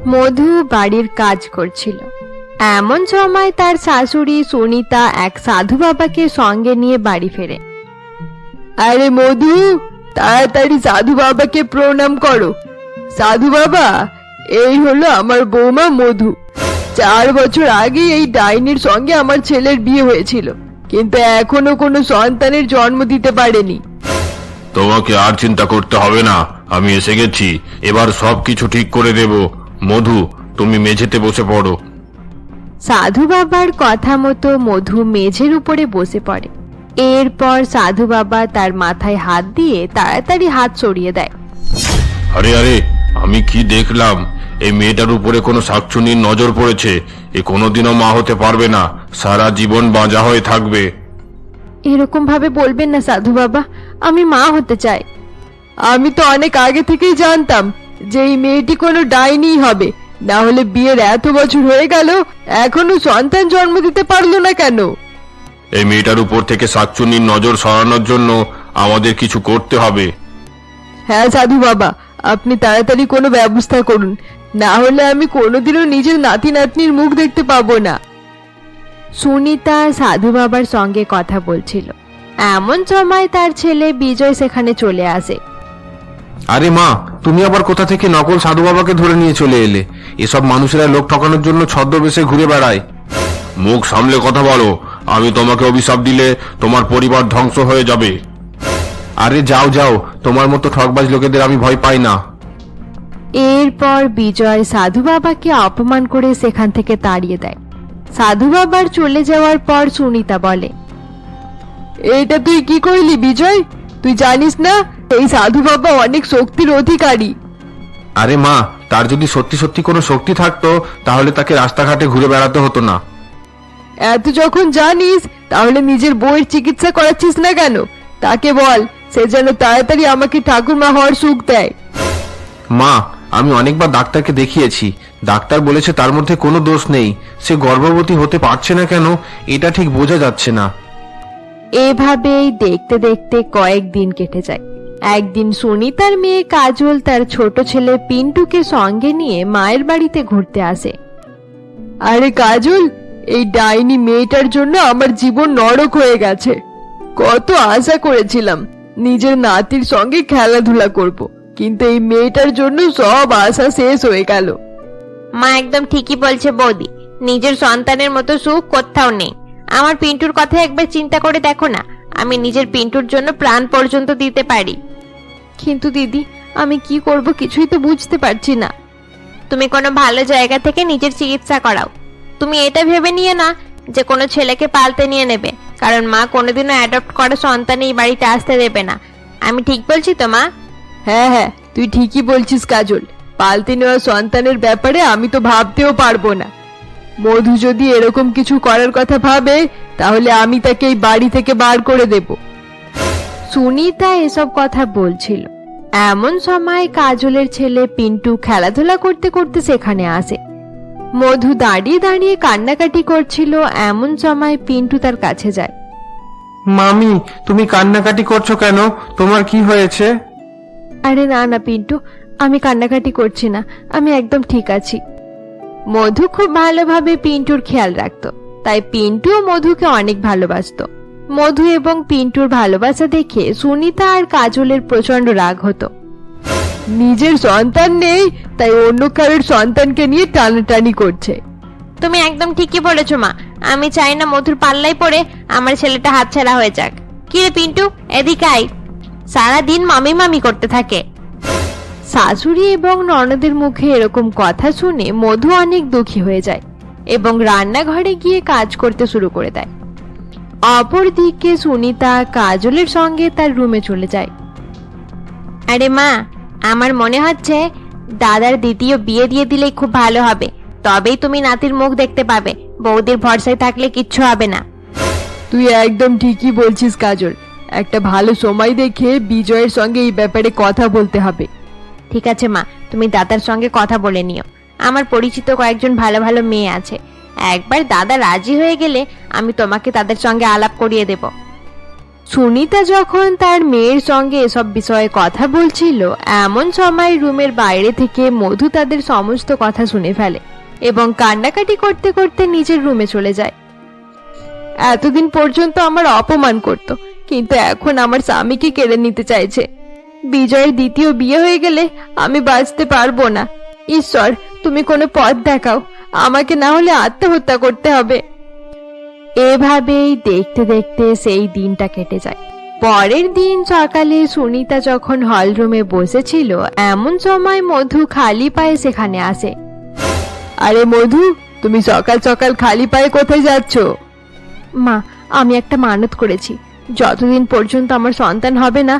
মধু বাড়ির কাজ করছিল। এমন সময় তার শাশুড়ি সুনিতা এক সাধু বাবাকে সঙ্গে নিয়ে বাড়ি ফেরে। আরে মধু, তাড়াতাড়ি সাধু বাবাকে প্রণাম করো। সাধু বাবা, এই হলো আমার বৌমা মধু। 4 বছর আগে এই ডাইনির সঙ্গে আমার ছেলের বিয়ে হয়েছিল, কিন্তু এখনো কোনো সন্তানের জন্ম দিতে পারেনি। তোমাকে আর চিন্তা করতে হবে না, আমি এসে গেছি। এবার সবকিছু ঠিক করে দেব। মধু, তুমি মেঝেতে বসে পড়ো। সাধু বাবার কথা মতো মধু মেঝের উপরে বসে পড়ে। এরপর সাধু বাবা তার মাথায় হাত দিয়ে তাড়াতাড়ি হাত সরিয়ে দেয়। আরে আরে, আমি কি দেখলাম? এই মেয়েটার উপরে কোনো শাকচুন্নির নজর পড়েছে। এ কোনোদিনও মা হতে পারবে না, সারা জীবন বাঁজা হয়ে থাকবে। এরকম ভাবে বলবেন না সাধু বাবা, আমি মা হতে চাই। আমি তো অনেক আগে থেকেই জানতাম যে এই মেয়েটি কোনো ডাইনি হবে, না হলে বিয়ের এত বছর হয়ে গেল এখনো সন্তান জন্ম দিতে পারলো না কেন? এই মেয়েটার উপর থেকে শাকচুন্নির নজর সরানোর জন্য আমাদের কিছু করতে হবে। হ্যাঁ সাধু বাবা, আপনি তাড়াতাড়ি কোনো ব্যবস্থা করুন, না হলে আমি কোনোদিনও নিজের নাতি নাতনির মুখ দেখতে পাবো না। সুনিতা সাধু বাবার সঙ্গে কথা বলছিল। এমন সময় তার ছেলে বিজয় সেখানে চলে আসে। আরে মা, তুমি আবার কোথা থেকে নকল সাধু বাবাকে ধরে নিয়ে চলে এলে? এসব মানুষেরা লোক ঠকানোর জন্য ছদ্মবেশে ঘুরে বেড়ায়। মুখ সামলে কথা বলো, আমি তোমাকে অভিশাপ দিলে তোমার পরিবার ধ্বংস হয়ে যাবে। আরে যাও যাও, তোমার মতো ঠকবাজ লোকেদের আমি ভয় পাই না। এরপর বিজয় সাধু বাবাকে অপমান করে সেখান থেকে তাড়িয়ে দেয়। সাধু বাবার চলে যাওয়ার পর সুনিতা বলে, এটা তুই কি করলি বিজয়? তুই জানিস না এই সাধু বাবা অনেক শক্তির অধিকারী? আরে মা, তার যদি সত্যি সত্যি কোনো শক্তি থাকতো তাহলে তাকে রাস্তাঘাটে ঘুরে বেড়াতে হতো না। এত যখন জানিস তাহলে নিজের বউয়ের চিকিৎসা করাচ্ছিস না কেন? তাকে বল সে যেন তাড়াতাড়ি আমাকে ঠাকুরমা হওয়ার সুখ দেয়। মা, আমি অনেকবার ডাক্তারকে দেখিয়েছি, ডাক্তার বলেছে তার মধ্যে কোনো দোষ নেই। সে গর্ভবতী হতে পারছে না কেন এটা ঠিক বোঝা যাচ্ছে না। এভাবেই দেখতে দেখতে কয়েকদিন কেটে যায়। একদিন সুনিতার মেয়ে কাজল তার ছোট ছেলে পিন্টুকে সঙ্গে নিয়ে মায়ের বাড়িতে ঘুরতে আসে। আরে কাজল, এই ডাইনি মেয়েটার জন্য আমার জীবন নরক হয়ে গেছে। কত আশা করেছিলাম নিজের নাতির সঙ্গে খেলাধুলা করব, কিন্তু এই মেয়েটার জন্য সব আশা শেষ হয়ে গেল। মা একদম ঠিকই বলছে বৌদি, নিজের সন্তানের মতো সুখ কোথাও নেই। আমার পিন্টুর কথা একবার চিন্তা করে দেখো না, আমি নিজের পিন্টুর জন্য প্রাণ পর্যন্ত দিতে পারি। কিন্তু দিদি, আমি কি করব কিছুই তো বুঝতে পারছি না। তুমি কোনো ভালো জায়গা থেকে নিজের চিকিৎসা করাও। তুমি এটা ভেবে নিয়ে না যে কোনো ছেলেকে পালতে নিয়ে নেবে, কারণ মা কোনোদিনও অ্যাডপ্ট করা সন্তান এই বাড়িতে আসতে দেবে না। আমি ঠিক বলছি তো মা? হ্যাঁ হ্যাঁ, তুই ঠিকই বলছিস কাজল। পালতে নেওয়া সন্তানের ব্যাপারে আমি তো ভাবতেও পারবো না। মধু যদি এরকম কিছু করার কথা ভাবে তাহলে আমি তাকে এই বাড়ি থেকে বার করে দেব। সুনিতা এসব কথা বলছিল। এমন সময় কাজলের ছেলে পিন্টু খেলাধুলা করতে করতে সেখানে আসে। মধু দাঁড়িয়ে দাঁড়িয়ে কান্নাকাটি করছিল। এমন সময় পিন্টু তার কাছে যায়। মামি, তুমি কান্নাকাটি করছো কেন? তোমার কি হয়েছে? আরে না না পিন্টু, আমি কান্নাকাটি করছি না, আমি একদম ঠিক আছি। মধু খুব ভালোভাবে পিন্টুর খেয়াল রাখতো, তাই পিন্টু মধুকে অনেক ভালোবাসতো। মধু এবং পিন্টুর ভালোবাসা দেখে সুনিতা আর কাজলের প্রচন্ড রাগ হতো। নিজের সন্তান নেই তাই অন্য কারোর সন্তানকে নিয়ে টানাটানি করছে। তুমি একদম ঠিকই বলেছো মা, আমি চাই না মধুর পাল্লায় পড়ে আমার ছেলেটা হাতছাড়া হয়ে যাক। কি রে পিন্টু, এদিকে আয়। সারাদিন মামি মামি করতে থাকে। শাশুড়ি এবং ননদের মুখে এরকম কথা শুনে মধু অনেক দুঃখী হয়ে যায় এবং রান্নাঘরে গিয়ে কাজ করতে শুরু করে দেয়। অপরদিকে সুনিতা কাজলের সঙ্গে তার রুমে চলে যায়। আরে মা, আমার মনে হচ্ছে দাদার দ্বিতীয় বিয়ে দিয়ে দিলেই খুব ভালো হবে, তবেই তুমি নাতির মুখ দেখতে পাবে। বৌদির ভরসায় থাকলে কিচ্ছু হবে না। তুই একদম ঠিকই বলছিস কাজল, একটা ভালো সময় দেখে বিজয়ের সঙ্গে এই ব্যাপারে কথা বলতে হবে। ঠিক আছে মা, তুমি দাদার সঙ্গে কথা বলে নিও। আমার পরিচিত কয়েকজন ভালো ভালো মেয়ে আছে, একবার দাদা রাজি হয়ে গেলে আমি তোমাকে তাদের সঙ্গে আলাপ করিয়ে দেব। সুনিতা যখন তার মেয়ের সঙ্গে এসব বিষয়ে কথা বলছিল এমন সময় রুমের বাইরে থেকে মধু তাদের সমস্ত কথা শুনে ফেলে এবং কান্নাকাটি করতে করতে নিজের রুমে চলে যায়। এতদিন পর্যন্ত আমার অপমান করত, কিন্তু এখন আমার স্বামীকে কেড়ে নিতে চাইছে। বিজয়ের দ্বিতীয় বিয়ে হয়ে গেলে আমি বাঁচতে পারবো না। ঈশ্বর, তুমি কোনো পথ দেখাও, আমাকে না হলে আত্মহত্যা করতে হবে। এভাবেই দেখতে দেখতে সেই দিনটা কেটে যায়। পরের দিন সকালে সুনিতা যখন হল রুমে বসেছিল এমন সময় মধু খালি পায়ে সেখানে আসে। আরে মধু, তুমি সকাল সকাল খালি পায়ে কোথায় যাচ্ছ? মা, আমি একটা মানত করেছি, যতদিন পর্যন্ত আমার সন্তান হবে না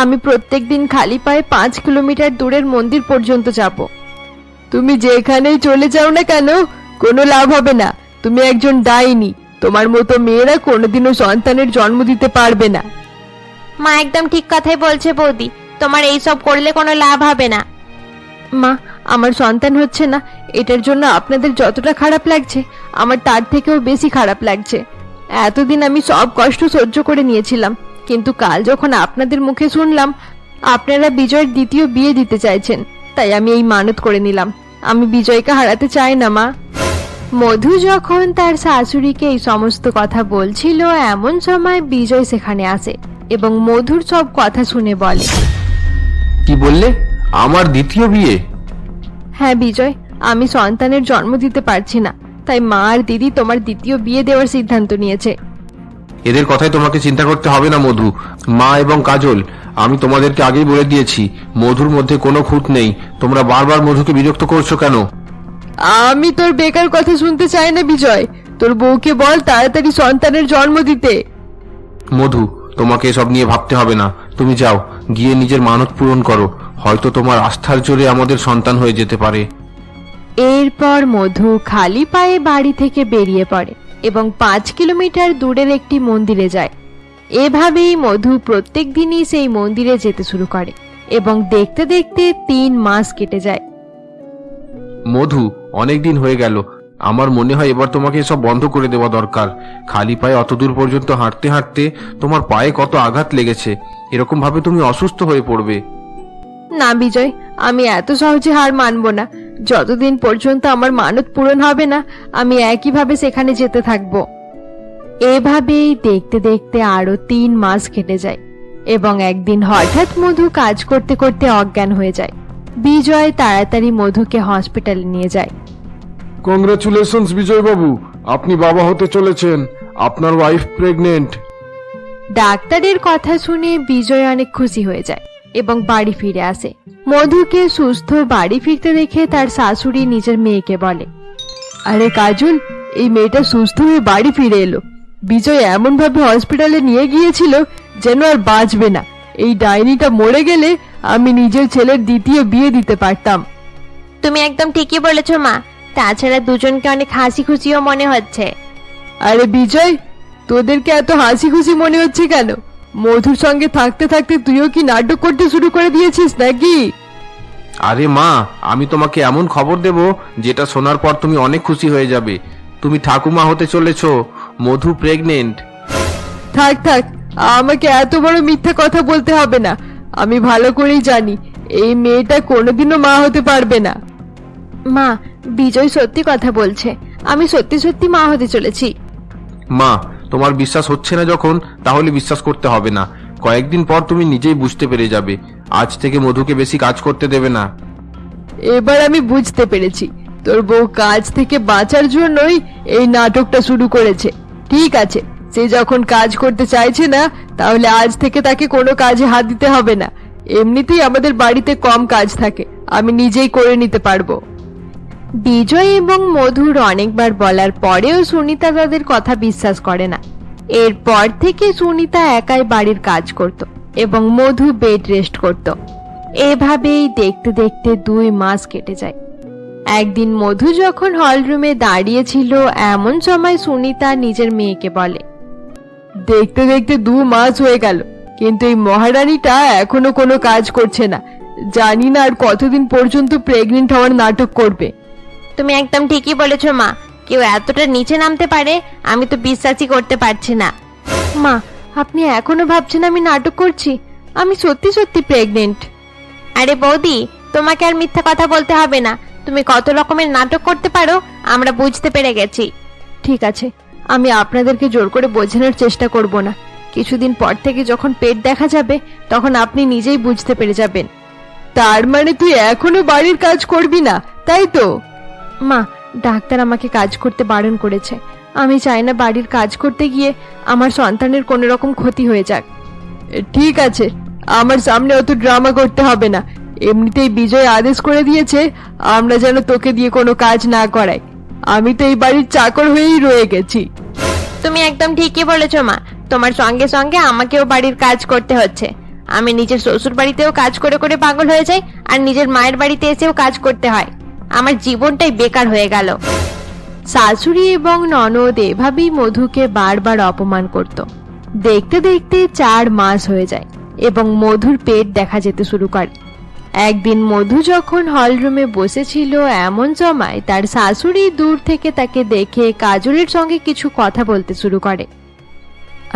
আমি প্রত্যেকদিন খালি পায়ে 5 কিলোমিটার দূরের মন্দির পর্যন্ত যাব। তুমি যেখানেই চলে যাও না কেন কোনো লাভ হবে না। তুমি একজন ডাইনি, তোমার মতো মেয়েরা কোনোদিনও সন্তানের জন্ম দিতে পারবে না। মা একদম ঠিক কথাই বলছে বৌদি, তোমার এইসব করলে কোনো লাভ হবে না। মা, আমার সন্তান হচ্ছে না, এটার জন্য আপনাদের যতটা খারাপ লাগছে আমার তার থেকেও বেশি খারাপ লাগছে। এতদিন আমি সব কষ্ট সহ্য করে নিয়েছিলাম, কিন্তু কাল যখন আপনাদের মুখে শুনলাম আপনারা বিজয়ের দ্বিতীয় বিয়ে দিতে চাইছেন, তাই আমি এই মানত করে নিলাম। আমি বিজয়কে হারাতে চাই না মা। মধু যখন তার শাশুড়িকে এই সমস্ত কথা বলছিল এমন সময় বিজয় সেখানে আসে এবং মধুর সব কথা শুনে বলে, কি বললে? আমার দ্বিতীয় বিয়ে? হ্যাঁ বিজয়, আমি সন্তানের জন্ম দিতে পারছি না, তাই মা আর দিদি তোমার দ্বিতীয় বিয়ে দেওয়ার সিদ্ধান্ত নিয়েছে। এদের কথাই তোমাকে চিন্তা করতে হবে না মধু। মা এবং কাজল, আমি তোমাদেরকে আগেই বলে দিয়েছি মধুর মধ্যে কোনো খুঁত নেই। তোমরা বারবার মধুকে বিরক্ত করছো কেন? আমি তোর বেকার কথা শুনতে চাই না বিজয়, তোর বউকে বল তাড়াতাড়ি সন্তানের জন্ম দিতে। মধু, তোমাকে এসব নিয়ে ভাবতে হবে না। তুমি যাও, গিয়ে নিজের মানত পূরণ করো, হয়তো তোমার আস্থার জোরে আমাদের সন্তান হয়ে যেতে পারে। এরপর মধু খালি পায়ে বাড়ি থেকে বেরিয়ে পড়ে এবং 5 কিলোমিটার দূরের একটি মন্দিরে যায়। এভাবেই মধু প্রত্যেক দিনই সেই মন্দিরে যেতে শুরু করে এবং দেখতে দেখতে 3 মাস কেটে যায়। মধু, অনেক দিন হয়ে গেল, আমার মনে হয় এবার তোমাকে এসব বন্ধ করে দেওয়া দরকার। খালি পায়ে অত দূর পর্যন্ত হাঁটতে হাঁটতে তোমার পায়ে কত আঘাত লেগেছে, এরকম ভাবে তুমি অসুস্থ হয়ে পড়বে। না বিজয়, আমি এত সহজে হার মানবো না। যতদিন পর্যন্ত আমার মানত পূরণ হবে না আমি একইভাবে সেখানে যেতে থাকবো। এভাবেই দেখতে দেখতে আরো 3 মাস কেটে যায় এবং একদিন হঠাৎ মধু কাজ করতে করতে অজ্ঞান হয়ে যায়। বিজয় তাড়াতাড়ি মধুকে হসপিটালে নিয়ে যায়। কংগ্রাচুলেশনস বিজয় বাবু, আপনি বাবা হতে চলেছেন, আপনার ওয়াইফ প্রেগনেন্ট। ডাক্তারের কথা শুনে বিজয় অনেক খুশি হয়ে যায় এবং বাড়ি ফিরে আসে। মধুকে সুস্থ বাড়ি ফিরতে দেখে তার শাশুড়ি নিজের মেয়েকে বলে, আরে কাজল, এই মেয়েটা সুস্থ হয়ে বাড়ি ফিরে এলো। বিজয় এমন ভাবে হসপিটালে নিয়ে গিয়েছিল যেন আর বাঁচবে না। এই ডাইনিটা মরে গেলে আমি নিজের ছেলের দ্বিতীয় বিয়ে দিতে পারতাম। তুমি একদম ঠিকই বলেছো মা, তাছাড়া দুজনকে অনেক হাসি খুশিও মনে হচ্ছে। আরে বিজয়, তোদেরকে এত হাসি খুশি মনে হচ্ছে কেন? মধুর সঙ্গে থাকতে থাকতে তুইও কি নাটক করতে শুরু করে দিয়েছিস নাকি? আরে মা, আমি তোমাকে এমন খবর দেব যেটা শোনার পর তুমি অনেক খুশি হয়ে যাবে। তুমি ঠাকুমা হতে চলেছো, মধু প্রেগনেন্ট। থাক থাক, আমাকে এত বড় মিথ্যা কথা বলতে হবে না। আমি ভালো করেই জানি এই মেয়েটা কোনোদিনও মা হতে পারবে না। মা, বিজয় সত্যি কথা বলছে, আমি সত্যি সত্যি মা হতে চলেছি। মা, তোমার বিশ্বাস হচ্ছে না যখন, তাহলে বিশ্বাস করতে হবে না। কয়েকদিন পর তুমি নিজেই বুঝতে পেরে যাবে। আজ থেকে মধুকে বেশি কাজ করতে দেবে না। এবার আমি বুঝতে পেরেছি, তোর বউ কাজ থেকে বাঁচার জন্যই এই নাটকটা শুরু করেছে। ঠিক আছে, সে যখন কাজ করতে চাইছে না তাহলে আজ থেকে তাকে কোনো কাজে হাত দিতে হবে না। এমনিতেই আমাদের বাড়িতে কম কাজ থাকে, আমি নিজেই করে নিতে পারবো। বিজয় এবং মধুর অনেকবার বলার পরেও সুনিতা তাদের কথা বিশ্বাস করে না। এরপর থেকে সুনিতা একাই বাড়ির কাজ করত এবং মধু বেড রেস্ট করত। এভাবেই দেখতে দেখতে 2 মাস কেটে যায়। একদিন মধু যখন হল রুমে দাঁড়িয়েছিল এমন সময় সুনিতা নিজের মেয়েকে বলে, দেখতে দেখতে 2 মাস হয়ে গেল, কিন্তু এই মহারানীটা এখনো কোনো কাজ করছে না। জানি না আর কতদিন পর্যন্ত প্রেগনেন্ট হওয়ার নাটক করবে। তুমি একদম ঠিকই বলেছো মা, কেউ এতটা নিচে নামতে পারে আমি তো বিশ্বাসই করতে পারছি না। মা, আপনি এখনো ভাবছেন আমি নাটক করছি? আমি সত্যি সত্যি প্রেগনেন্ট। আরে বৌদি, তোমাকে আর মিথ্যা কথা বলতে হবে না। তুমি কত রকমের নাটক করতে পারো আমরা বুঝতে পেরে গেছি। ঠিক আছে, আমি আপনাদেরকে জোর করে বোঝানোর চেষ্টা করব না। কিছুদিন পর থেকে যখন পেট দেখা যাবে তখন আপনি নিজেই বুঝতে পেরে যাবেন। তার মানে তুই এখনো বাড়ির কাজ করবি না, তাই তো? মা, ডাক্তার আমাকে কাজ করতে বারণ করেছে। আমি চাই না বাড়ির কাজ করতে গিয়ে আমার সন্তানের কোনো রকম ক্ষতি হয়ে যাক। ঠিক আছে, আমার সামনে অত ড্রামা করতে হবে না। এমনিতেই বিজয় আদেশ করে দিয়েছে আমরা যেন তোকে দিয়ে কোনো কাজ না করাই। আমি তো এই বাড়ির চাকর হয়েই রয়ে গেছি। তুমি একদম ঠিকই বলেছো মা। তোমার সঙ্গে সঙ্গে আমাকেও বাড়ির কাজ করতে হচ্ছে। আমি নিজের শ্বশুর বাড়িতেও কাজ করে করে পাগল হয়ে যাই, আর নিজের মায়ের বাড়িতে এসেও কাজ করতে হয়। আমার জীবনটাই বেকার হয়ে গেল। শাশুড়ি এবং ননদ এভাবেই মধুকে বারবার অপমান করত। দেখতে দেখতে 4 মাস হয়ে যায় এবং মধুর পেট দেখা যেতে শুরু করে। একদিন মধু যখন হলরুমে বসেছিল এমন সময় তার শাশুড়ি দূর থেকে তাকে দেখে কাজলের সঙ্গে কিছু কথা বলতে শুরু করে।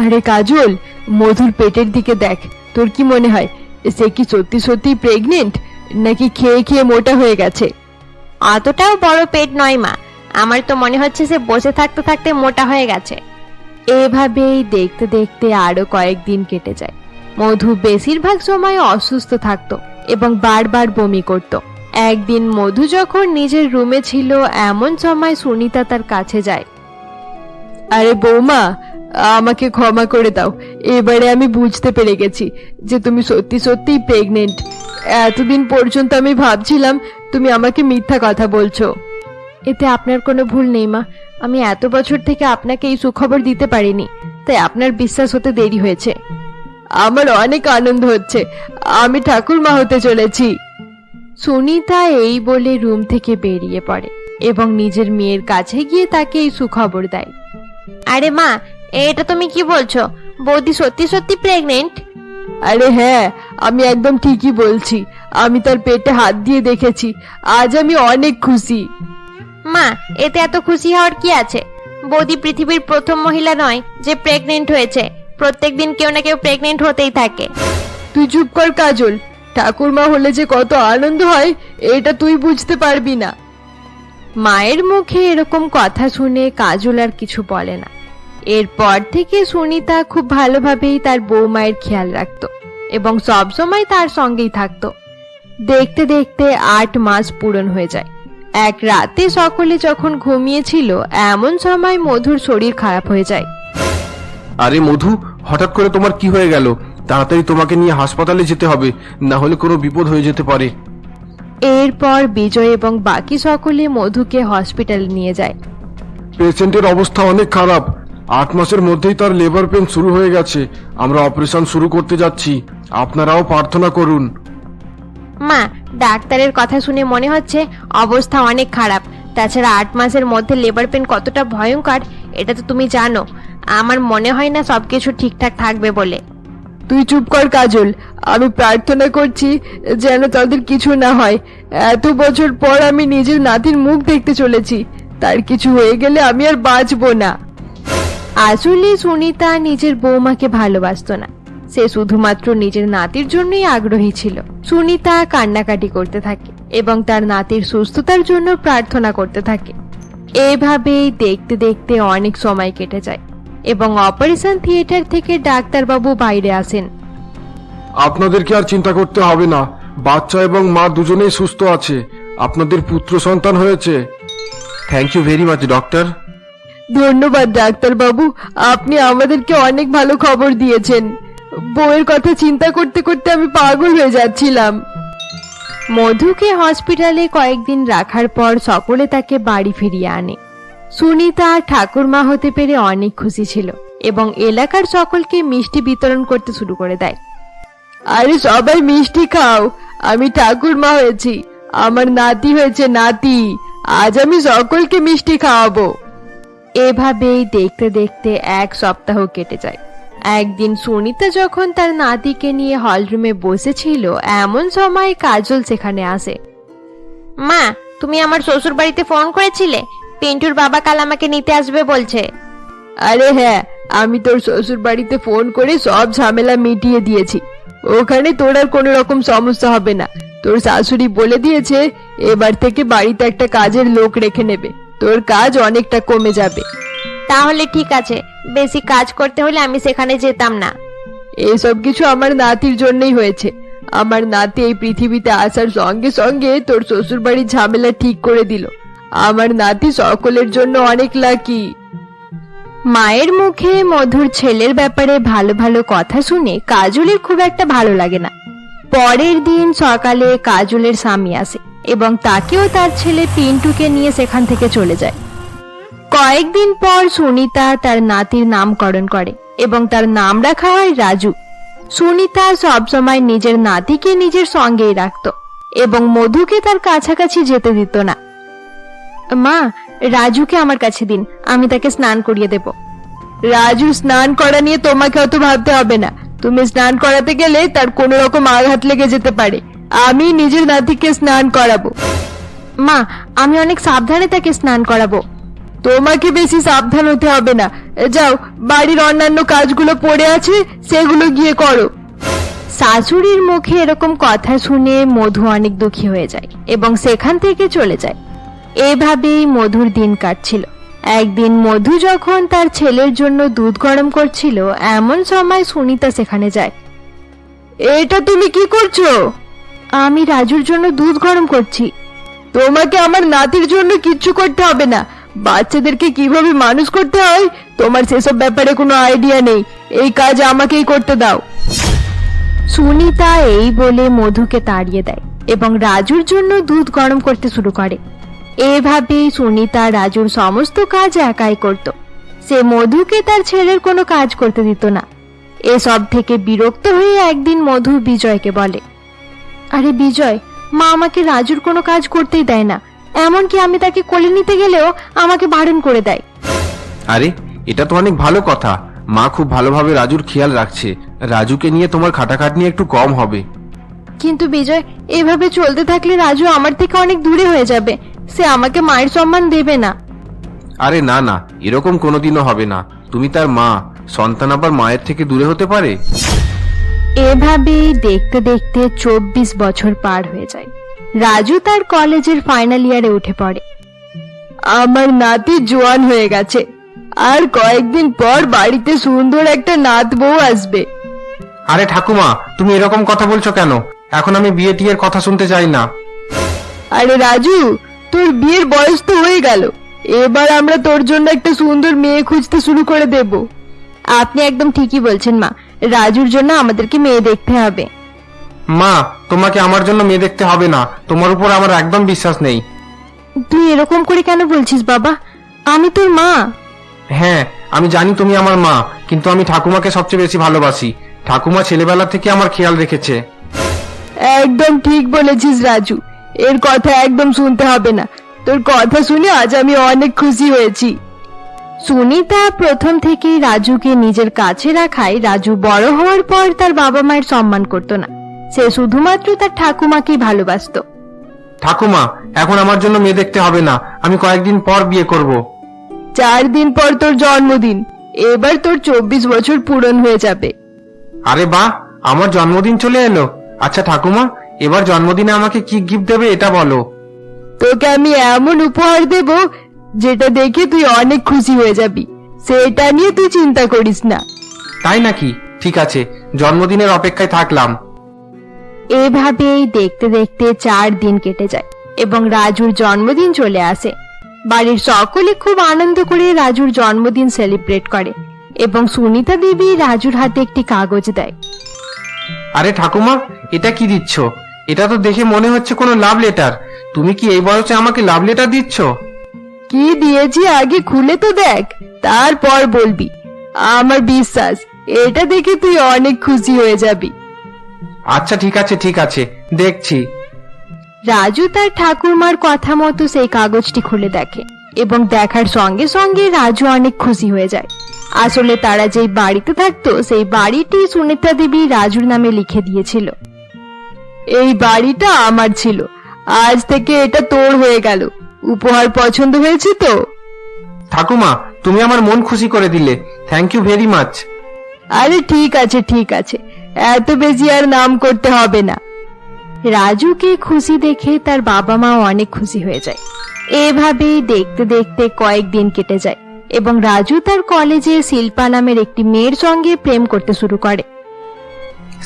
আরে কাজল, মধুর পেটের দিকে দেখ। তোর কি মনে হয় সে কি সত্যি সত্যি প্রেগনেন্ট, নাকি খেয়ে খেয়ে মোটা হয়ে গেছে? অতটাও বড় পেট নয় মা, আমার তো মনে হচ্ছে সে বসে থাকতে থাকতে মোটা হয়ে গেছে। এভাবেই দেখতে দেখতে আরো কয়েকদিন কেটে যায়। মধু বেশিরভাগ সময় অসুস্থ থাকতো এবং বারবার বমি করত। একদিন মধু যখন নিজের রুমে ছিল এমন সময় সুনিতা তার কাছে যায়। আরে বৌমা, আমাকে ক্ষমা করে দাও। এবারে আমি বুঝতে পেরে গেছি যে তুমি সত্যি সত্যিই প্রেগনেন্ট। এতদিন পর্যন্ত আমি ভাবছিলাম তুমি আমাকে মিথ্যা কথা বলছো। এতে আপনার কোনো ভুল নেই মা। আমি এত বছর থেকে আপনাকে এই সুখবর দিতে পারিনি, তাই আপনার বিশ্বাস হতে দেরি হয়েছে। আমার অনেক আনন্দ হচ্ছে, আমি ঠাকুরমা হতে চলেছি। সুনিতা এই বলে রুম থেকে বেরিয়ে পড়ে এবং নিজের মেয়ের কাছে গিয়ে তাকে এই সুখবর দেয়। আরে মা, এটা তুমি কি বলছো? বৌদি সত্যি সত্যি প্রেগনেন্ট? আরে হ্যাঁ, আমি একদম ঠিকই বলছি। আমি তার পেটে হাত দিয়ে দেখেছি। আজ আমি অনেক খুশি। মা, এতে এত খুশি হওয়ার কি আছে? বৌদি পৃথিবীর প্রথম মহিলা নয় যে প্রেগনেন্ট হয়েছে। প্রত্যেকদিন কেউ না কেউ প্রেগনেন্ট হতেই থাকে। তুই চুপ কর কাজল। ঠাকুরমা হলে যে কত আনন্দ হয় এটা তুই বুঝতে পারবি না। মায়ের মুখে এরকম কথা শুনে কাজল আর কিছু বলে না। এরপর থেকে সুনিতা খুব ভালোভাবেই তার বৌমায়ের খেয়াল রাখতো এবং সব সময় তার সঙ্গেই থাকতো। দেখতে দেখতে 8 মাস পূরণ হয়ে যায়। এক রাতে সকলে যখন ঘুমিয়েছিল এমন সময় মধুর শরীর খারাপ হয়ে যায়। আরে মধু, হঠাৎ করে তোমার কি হয়ে গেল? তাড়াতাড়ি তোমাকে নিয়ে হাসপাতালে যেতে হবে, না হলে কোনো বিপদ হয়ে যেতে পারে। এরপর বিজয় এবং বাকি সকলে মধুকে হসপিটালে নিয়ে যায়। পেশেন্টের অবস্থা অনেক খারাপ। 8 মাসের মধ্যেই তার লেবার পেন শুরু হয়ে গেছে। আমরা অপারেশন শুরু করতে যাচ্ছি, আপনারাও প্রার্থনা করুন। মা, ডাক্তারের কথা শুনে মনে হচ্ছে অবস্থা অনেক খারাপ। তাছাড়া 8 মাসের মধ্যে লেবার পেন কতটা ভয়ঙ্কর এটা তো তুমি জানো। আমার মনে হয় না সবকিছু ঠিকঠাক থাকবে বলে। তুই চুপ কর কাজল। আমি প্রার্থনা করছি যেন তাদের কিছু না হয়। এত বছর পর আমি নিজের নাতির মুখ দেখতে চলেছি। তার কিছু হয়ে গেলে আমি আর বাঁচবো না। আসলে সুনিতা নিজের বৌমাকে ভালোবাসতো না। সে শুধুমাত্র নিজের নাতির জন্যই আগ্রহী ছিল। সুনিতা কান্নাকাটি করতে থাকে এবং তার নাতির সুস্থতার জন্য প্রার্থনা করতে থাকে। এভাবেই দেখতে দেখতে অনেক সময় কেটে যায় এবং অপারেশন থিয়েটার থেকে ডাক্তারবাবু বাইরে আসেন। আপনাদেরকে আর চিন্তা করতে হবে না। বাচ্চা এবং মা দুজনেই সুস্থ আছে। আপনাদের পুত্র সন্তান হয়েছে। Thank you very much doctor. ধন্যবাদ ডাক্তারবাবু, আপনি আমাদেরকে অনেক ভালো খবর দিয়েছেন। বউয়ের কথা চিন্তা করতে করতে আমি পাগল হয়ে যাচ্ছিলাম। মধুকে হসপিটালে কয়েকদিন রাখার পর সকলে তাকে বাড়ি ফিরিয়ে আনে। সুনিতা ঠাকুরমা হতে পেরে অনেক খুশি ছিল এবং এলাকার সকলকে মিষ্টি বিতরণ করতে শুরু করে দেয়। আরে সবাই মিষ্টি খাও, আমি ঠাকুরমা হয়েছি। আমার নাতি হয়েছে নাতি। আজ আমি সকলকে মিষ্টি খাওয়াবো। এভাবেই দেখতে দেখতে 1 সপ্তাহ কেটে যায়। একদিন সুনিতা যখন তার নাতিকে নিয়ে হলরুমে বসেছিল এমন সময় কাজল সেখানে আসে। মা, তুমি আমার শ্বশুর বাড়িতে ফোন করেছিলে? পিন্টুর বাবা কাল আমাকে নিতে আসবে বলছে। আরে হ্যাঁ, আমি তোর শ্বশুর বাড়িতে ফোন করে সব ঝামেলা মিটিয়ে দিয়েছি। ওখানে তোর আর কোনো রকম সমস্যা হবে না। তোর শাশুড়ি বলে দিয়েছে এবার থেকে বাড়িতে একটা কাজের লোক রেখে নেবে, তোর কাজ অনেকটা কমে যাবে। তাহলে ঠিক আছে, বেশি কাজ করতে হলে আমি সেখানে যেতাম না। এইসব কিছু আমার নাতির জন্যই হয়েছে। আমার নাতি এই পৃথিবীতে আসার সঙ্গে সঙ্গে তোর শ্বশুর বাড়ির ঝামেলা ঠিক করে দিল। আমার নাতি সকলের জন্য অনেক লাকি। মায়ের মুখে মধুর ছেলের ব্যাপারে ভালো ভালো কথা শুনে কাজলের খুব একটা ভালো লাগে না। পরের দিন সকালে কাজলের স্বামী আসে এবং তাকেও তার ছেলে পিন্টুকে নিয়ে সেখান থেকে চলে যায়। কয়েকদিন পর সুনিতা তার নাতির নামকরণ করে এবং তার নাম রাখা হয় রাজু। সুনিতা সবসময় নিজের নাতিকে নিজের সঙ্গেই রাখত এবং মধুকে তার কাছাকাছি যেতে দিত না। মা, রাজুকে আমার কাছে দিন, আমি তাকে স্নান করিয়ে দেব। রাজু স্নান করা নিয়ে তোমাকে অত ভাবতে হবে না। তুমি স্নান করাতে গেলে তার কোনো রকম আঘাত লেগে যেতে পারে। আমি নিজের নাতিকে স্নান করাবো। মা, আমি অনেক সাবধানে তাকে স্নান করাবো। তোমাকে বেশি সাবধান হতে হবে না। যাও, বাড়ির অন্যান্য কাজগুলো পড়ে আছে, সেগুলো গিয়ে করো। শাশুড়ির মুখে এরকম কথা শুনে মধু অনেক দুঃখী হয়ে যায় এবং সেখান থেকে চলে যায়। এভাবেই মধুর দিন কাটছিল। একদিন মধু যখন তার ছেলের জন্য দুধ গরম করছিল, এমন সময় সুনিতা সেখানে যায়। এটা তুমি কি করছো? আমি রাজুর জন্য দুধ গরম করছি। তোমাকে আমার নাতির জন্য কিচ্ছু করতে হবে না। বাচ্চাদেরকে কিভাবে মানুষ করতে হয় তোমার সেসব ব্যাপারে কোনো আইডিয়া নেই। এই কাজ আমাকেই করতে দাও। সুনিতা এই বলে মধুকে তাড়িয়ে দেয় এবং রাজুর জন্য দুধ গরম করতে শুরু করে। এভাবেই সুনিতা রাজুর সমস্ত কাজ একাই করত। সে মধুকে তার ছেলের কোনো কাজ করতে দিত না। এসব থেকে বিরক্ত হয়ে একদিন মধু বিজয়কে বলে, আরে বিজয়, মা আমাকে রাজুর কোনো কাজ করতেই দেয় না, এমনকি আমি তাকে কোলে নিতে গেলেও আমাকে বারণ করে দেয়। আরে, এটা তো অনেক ভালো কথা। মা খুব ভালোভাবে রাজুর খেয়াল রাখছে। রাজুকে নিয়ে তোমার খাটাখাটনি একটু কম হবে। কিন্তু বিজয়, এভাবে চলতে থাকলে রাজু আমার থেকে অনেক দূরে হয়ে যাবে। সে আমাকে মায়ের সম্মান দেবে না। আরে না না, এরকম কোনোদিনও হবে না। তুমি তার মা, সন্তান আবার মায়ের থেকে দূরে হতে পারে? এভাবেই দেখতে দেখতে 24 বছর পার হয়ে যায়। রাজু তার কলেজের ফাইনাল ইয়ারে উঠে পড়ে। আমার নাতি জোয়ান হয়ে গেছে, আর কয়েকদিন পর বাড়িতে সুন্দর একটা নাত বউ আসবে। আরে ঠাকুমা, তুমি এরকম কথা বলছো কেন? এখন আমি বিয়ে টিয়ের কথা শুনতে চাই না। আরে রাজু, তোর বিয়ের বয়স তো হয়ে গেল। এবার আমরা তোর জন্য একটা সুন্দর মেয়ে খুঁজতে শুরু করে দেব। আপনি একদম ঠিকই বলছেন মা, রাজুর জন্য আমাদেরকে মেয়ে দেখতে হবে। মা, তোমাকে আমার জন্য মেয়ে দেখতে হবে না। তোমার উপর আমার একদম বিশ্বাস নেই। তুই এরকম করে কেন বলছিস বাবা? আমি তোর মা। হ্যাঁ, আমি জানি তুমি আমার মা, কিন্তু আমি ঠাকুমাকে সবচেয়ে বেশি ভালোবাসি। ঠাকুমা ছেলেবেলা থেকে আমার খেয়াল রেখেছে। একদম ঠিক বলেছিস রাজু, এর কথা একদম শুনতে হবে না। তোর কথা শুনে আজ আমি অনেক খুশি হয়েছি। সুনিতা প্রথম থেকেই রাজুকে নিজের কাছে রাখায় রাজু বড় হওয়ার পর তার বাবা মায়ের সম্মান করত না। সে শুধুমাত্র তার ঠাকুমাকেই ভালোবাসতো। ঠাকুমা, এখন আমার জন্য মেয়ে দেখতে হবে না। আমি কয়েকদিন পর বিয়ে করব। 4 দিন পর তোর জন্মদিন। এবার তোর 24 বছর পূরণ হয়ে যাবে। আরে বাহ, আমার জন্মদিন চলে এলো। আচ্ছা ঠাকুমা, এবার জন্মদিনে আমাকে কি গিফট দেবে এটা বলো। তোকে আমি এমন উপহার দেব যেটা দেখে তুই অনেক খুশি হয়ে যাবি। সেটা নিয়ে তুই চিন্তা করিস না। তাই নাকি? ঠিক আছে, জন্মদিনের অপেক্ষায় থাকলাম। এভাবেই দেখতে দেখতে 4 দিন কেটে যায় এবং রাজুর জন্মদিন চলে আসে। বাড়ির সকলে খুব আনন্দ করে রাজুর জন্মদিন সেলিব্রেট করে এবং সুনিতা দেবী রাজুর হাতে একটি কাগজ দেয়। আরে ঠাকুমা, এটা কি দিচ্ছ? এটা তো দেখে মনে হচ্ছে কোনো লাভ লেটার। তুমি কি এই বয়সে আমাকে লাভ লেটার দিচ্ছ? কি দিয়েছি আগে খুলে তো দেখ, তারপর বলবি। আমার বিশ্বাস এটা দেখে তুই অনেক খুশি হয়ে যাবি। আচ্ছা ঠিক আছে ঠিক আছে, দেখছি। রাজু তার ঠাকুরমার কথা মতো সেই কাগজটি খুলে দেখে এবং দেখার সঙ্গে সঙ্গে রাজু অনেক খুশি হয়ে যায়। আসলে তারা যেই বাড়িতে থাকতো সেই বাড়িটি সুনিতা দেবী রাজুর নামে লিখে দিয়েছিল। এই বাড়িটা আমার ছিল, আজ থেকে এটা তোর হয়ে গেল। উপহার পছন্দ হয়েছে তো? ঠাকুমা, তুমি আমার মন খুশি করে দিলে। Thank you very much. আরে ঠিক আছে ঠিক আছে, এত বেশি আর নাম করতে হবে না। রাজুকে খুশি দেখে তার বাবা মা অনেক খুশি হয়ে যায়। এভাবেই দেখতে দেখতে কয়েকদিন কেটে যায় এবং রাজু তার কলেজে শিল্পা নামের একটি মেয়ের সঙ্গে প্রেম করতে শুরু করে।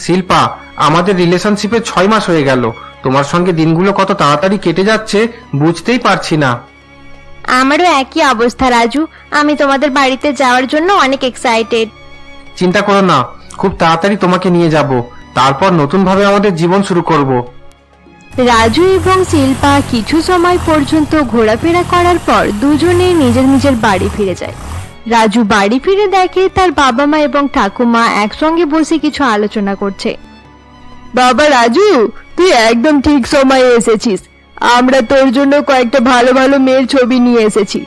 শিল্পা, আমাদের রিলেশনশিপে 6 মাস হয়ে গেল। তোমার সঙ্গে দিনগুলো কত তাড়াতাড়ি কেটে যাচ্ছে বুঝতেই পারছি না। আমারও একই অবস্থা রাজু, আমি তোমাদের বাড়িতে যাওয়ার জন্য অনেক এক্সাইটেড। চিন্তা করো না, খুব তাড়াতাড়ি তোমাকে নিয়ে যাব, তারপর নতুন ভাবে আমাদের জীবন শুরু করব। রাজু এবং শিল্পা কিছু সময় পর্যন্ত ঘোরাফেরা করার পর দুজনে নিজের নিজের বাড়ি ফিরে যায়। রাজু বাড়ি ফিরে দেখে তার বাবা মা এবং ঠাকুমা একসঙ্গে বসে কিছু আলোচনা করছে। বাবা রাজু, তুই একদম ঠিক সময়ে এসেছিস। আমরা তোর জন্য কয়েকটা ভালো ভালো মেয়ের ছবি নিয়ে এসেছি।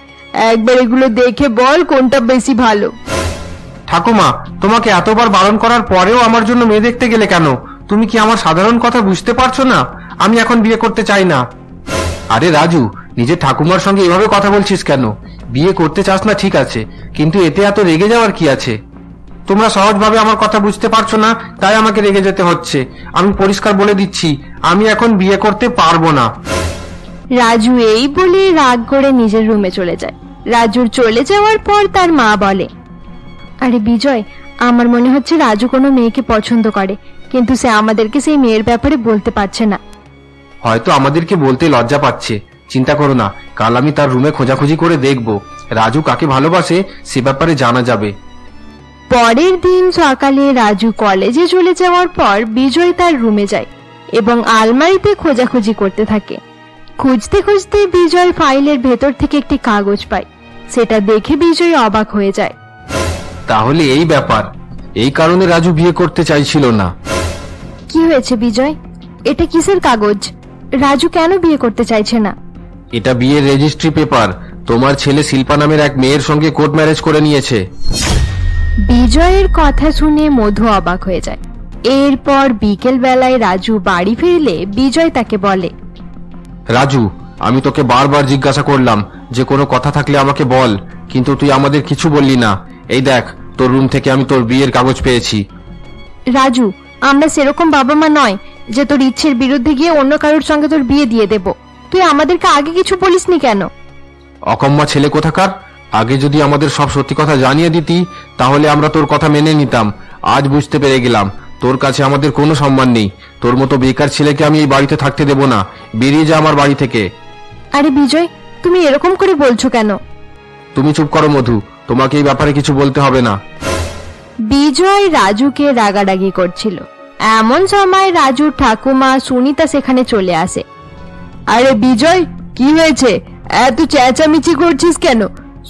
একবার এগুলো দেখে বল কোনটা বেশি ভালো। ঠাকুমা, তোমাকে এতবার বারণ করার পরেও আমার জন্য মেয়ে দেখতে গেলে কেন? তুমি কি আমার সাধারণ কথা বুঝতে পারছো না? আমি এখন বিয়ে করতে চাই না। আরে রাজু, নিজের ঠাকুমার সঙ্গে এভাবে কথা বলছিস কেন? বিয়ে করতে চাস না ঠিক আছে, কিন্তু এতে এত রেগে যাওয়ার কি আছে? তোমরা সহজভাবে আমার কথা বুঝতে পারছো না, তাই আমাকে রেগে যেতে হচ্ছে। আমি পরিষ্কার বলে দিচ্ছি, আমি এখন বিয়ে করতে পারবো না। রাজু এই বলে রাগ করে নিজের রুমে চলে যায়। রাজুর চলে যাওয়ার পর তার মা বলে, আরে বিজয়, আমার মনে হচ্ছে রাজু কোনো মেয়েকে পছন্দ করে, কিন্তু সে আমাদেরকে সেই মেয়ের ব্যাপারে বলতে পারছে না। হয়তো আমাদেরকে বলতে লজ্জা পাচ্ছে। চিন্তা করো না, কাল আমি তার রুমে খোঁজাখুঁজি করে দেখব। রাজু কাকে ভালোবাসে সে ব্যাপারে জানা যাবে। পরের দিন সকালে রাজু কলেজে চলে যাওয়ার পর বিজয় তার রুমে যায় এবং আলমারিতে খোঁজাখুঁজি করতে থাকে। খুঁজতে খুঁজতে বিজয় ফাইলের ভেতর থেকে একটি কাগজ পায়। সেটা দেখে বিজয় অবাক হয়ে যায়। তাহলে এই ব্যাপার, এই কারণে রাজু বিয়ে করতে চাইছিল না। কি হয়েছে বিজয়? এটা কিসের কাগজ? রাজু কেন বিয়ে করতে চাইছে না? এটা বিয়ের রেজিস্ট্রি পেপার। তোমার ছেলে শিল্পা নামের এক মেয়ের সঙ্গে কোর্ট ম্যারেজ করে নিয়েছে। বিজয়ের কথা শুনে মধু অবাক হয়ে যায়। এরপর বিকেল বেলায় রাজু বাড়ি ফিরলে বিজয় তাকে বলে, রাজু, আমি তোকে বারবার জিজ্ঞাসা করলাম যে কোনো কথা থাকলে আমাকে বল, কিন্তু তুই আমাদের কিছু বললি না। এই দেখ, তোর রুম থেকে আমি তোর বিয়ের কাগজ পেয়েছি। রাজু, আমরা সেরকম বাবা মা নয় যে তোর ইচ্ছের বিরুদ্ধে গিয়ে অন্য কারোর সঙ্গে তোর বিয়ে দিয়ে দেব। তুই আমাদেরকে আগে কিছু বলিসনি কেন? অকম্মা ছেলে কোথাকার! আগে যদি আমাদের সব সত্যি কথা জানিয়ে দিতি তাহলে আমরা তোর কথা মেনে নিতাম। আজ বুঝতে পেরে গেলাম তোর কাছে আমাদের কোনো সম্মান নেই। তোর মতো বেকার ছেলেকে আমি এই বাড়িতে থাকতে দেব না। বেরিয়ে যা আমার বাড়ি থেকে। আরে বিজয়, তুমি এরকম করে বলছো কেন? তুমি চুপ করো মধু, তোমাকে এই ব্যাপারে কিছু বলতে হবে না। বিজয় রাজুকে রাগারাগি করছিল। এমন সময় রাজুর ঠাকুমা সুনিতা সেখানে চলে আসে। আরে বিজয়, কি হয়েছে? এত চেঁচামেচি করছিস কেন?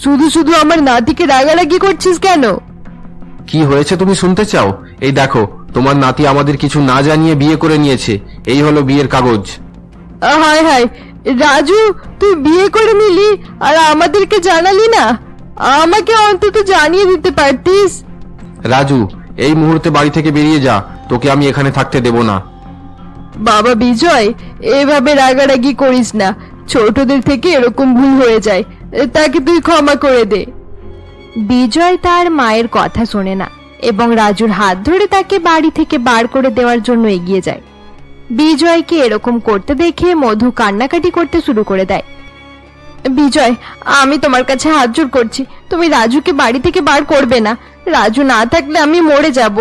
শুধু শুধু আমার নাতিকে রাগারাগি করছিস কেন? কি হয়েছে তুমি শুনতে চাও? এই দেখো, তোমার নাতি আমাদের কিছু না জানিয়ে বিয়ে করে নিয়েছে। এই হলো বিয়ের কাগজ। হায় হায় রাজু, তুই বিয়ে করে নিলি আর আমাদেরকে জানালি না? আমাকে অন্তত জানিয়ে দিতে পারতিস। রাজু, এই মুহূর্তে বাড়ি থেকে বেরিয়ে যা, তোকে আমি এখানে থাকতে দেব না। বাবা বিজয়, এভাবে রাগারাগি করিস না। ছোটদের থেকে এরকম ভুল হয়ে যায়, তাকে তুই ক্ষমা করে দে। বিজয় তার মায়ের কথা শোনে না এবং রাজুর হাত ধরে তাকে বাড়ি থেকে বার করে দেওয়ার জন্য এগিয়ে যায়। বিজয়কে এরকম করতে দেখে মধু কান্নাকাটি করতে শুরু করে দেয়। বিজয়, আমি তোমার কাছে হাত জোড় করছি, তুমি রাজুকে বাড়ি থেকে বার করবে না। রাজু না থাকলে আমি মরে যাব।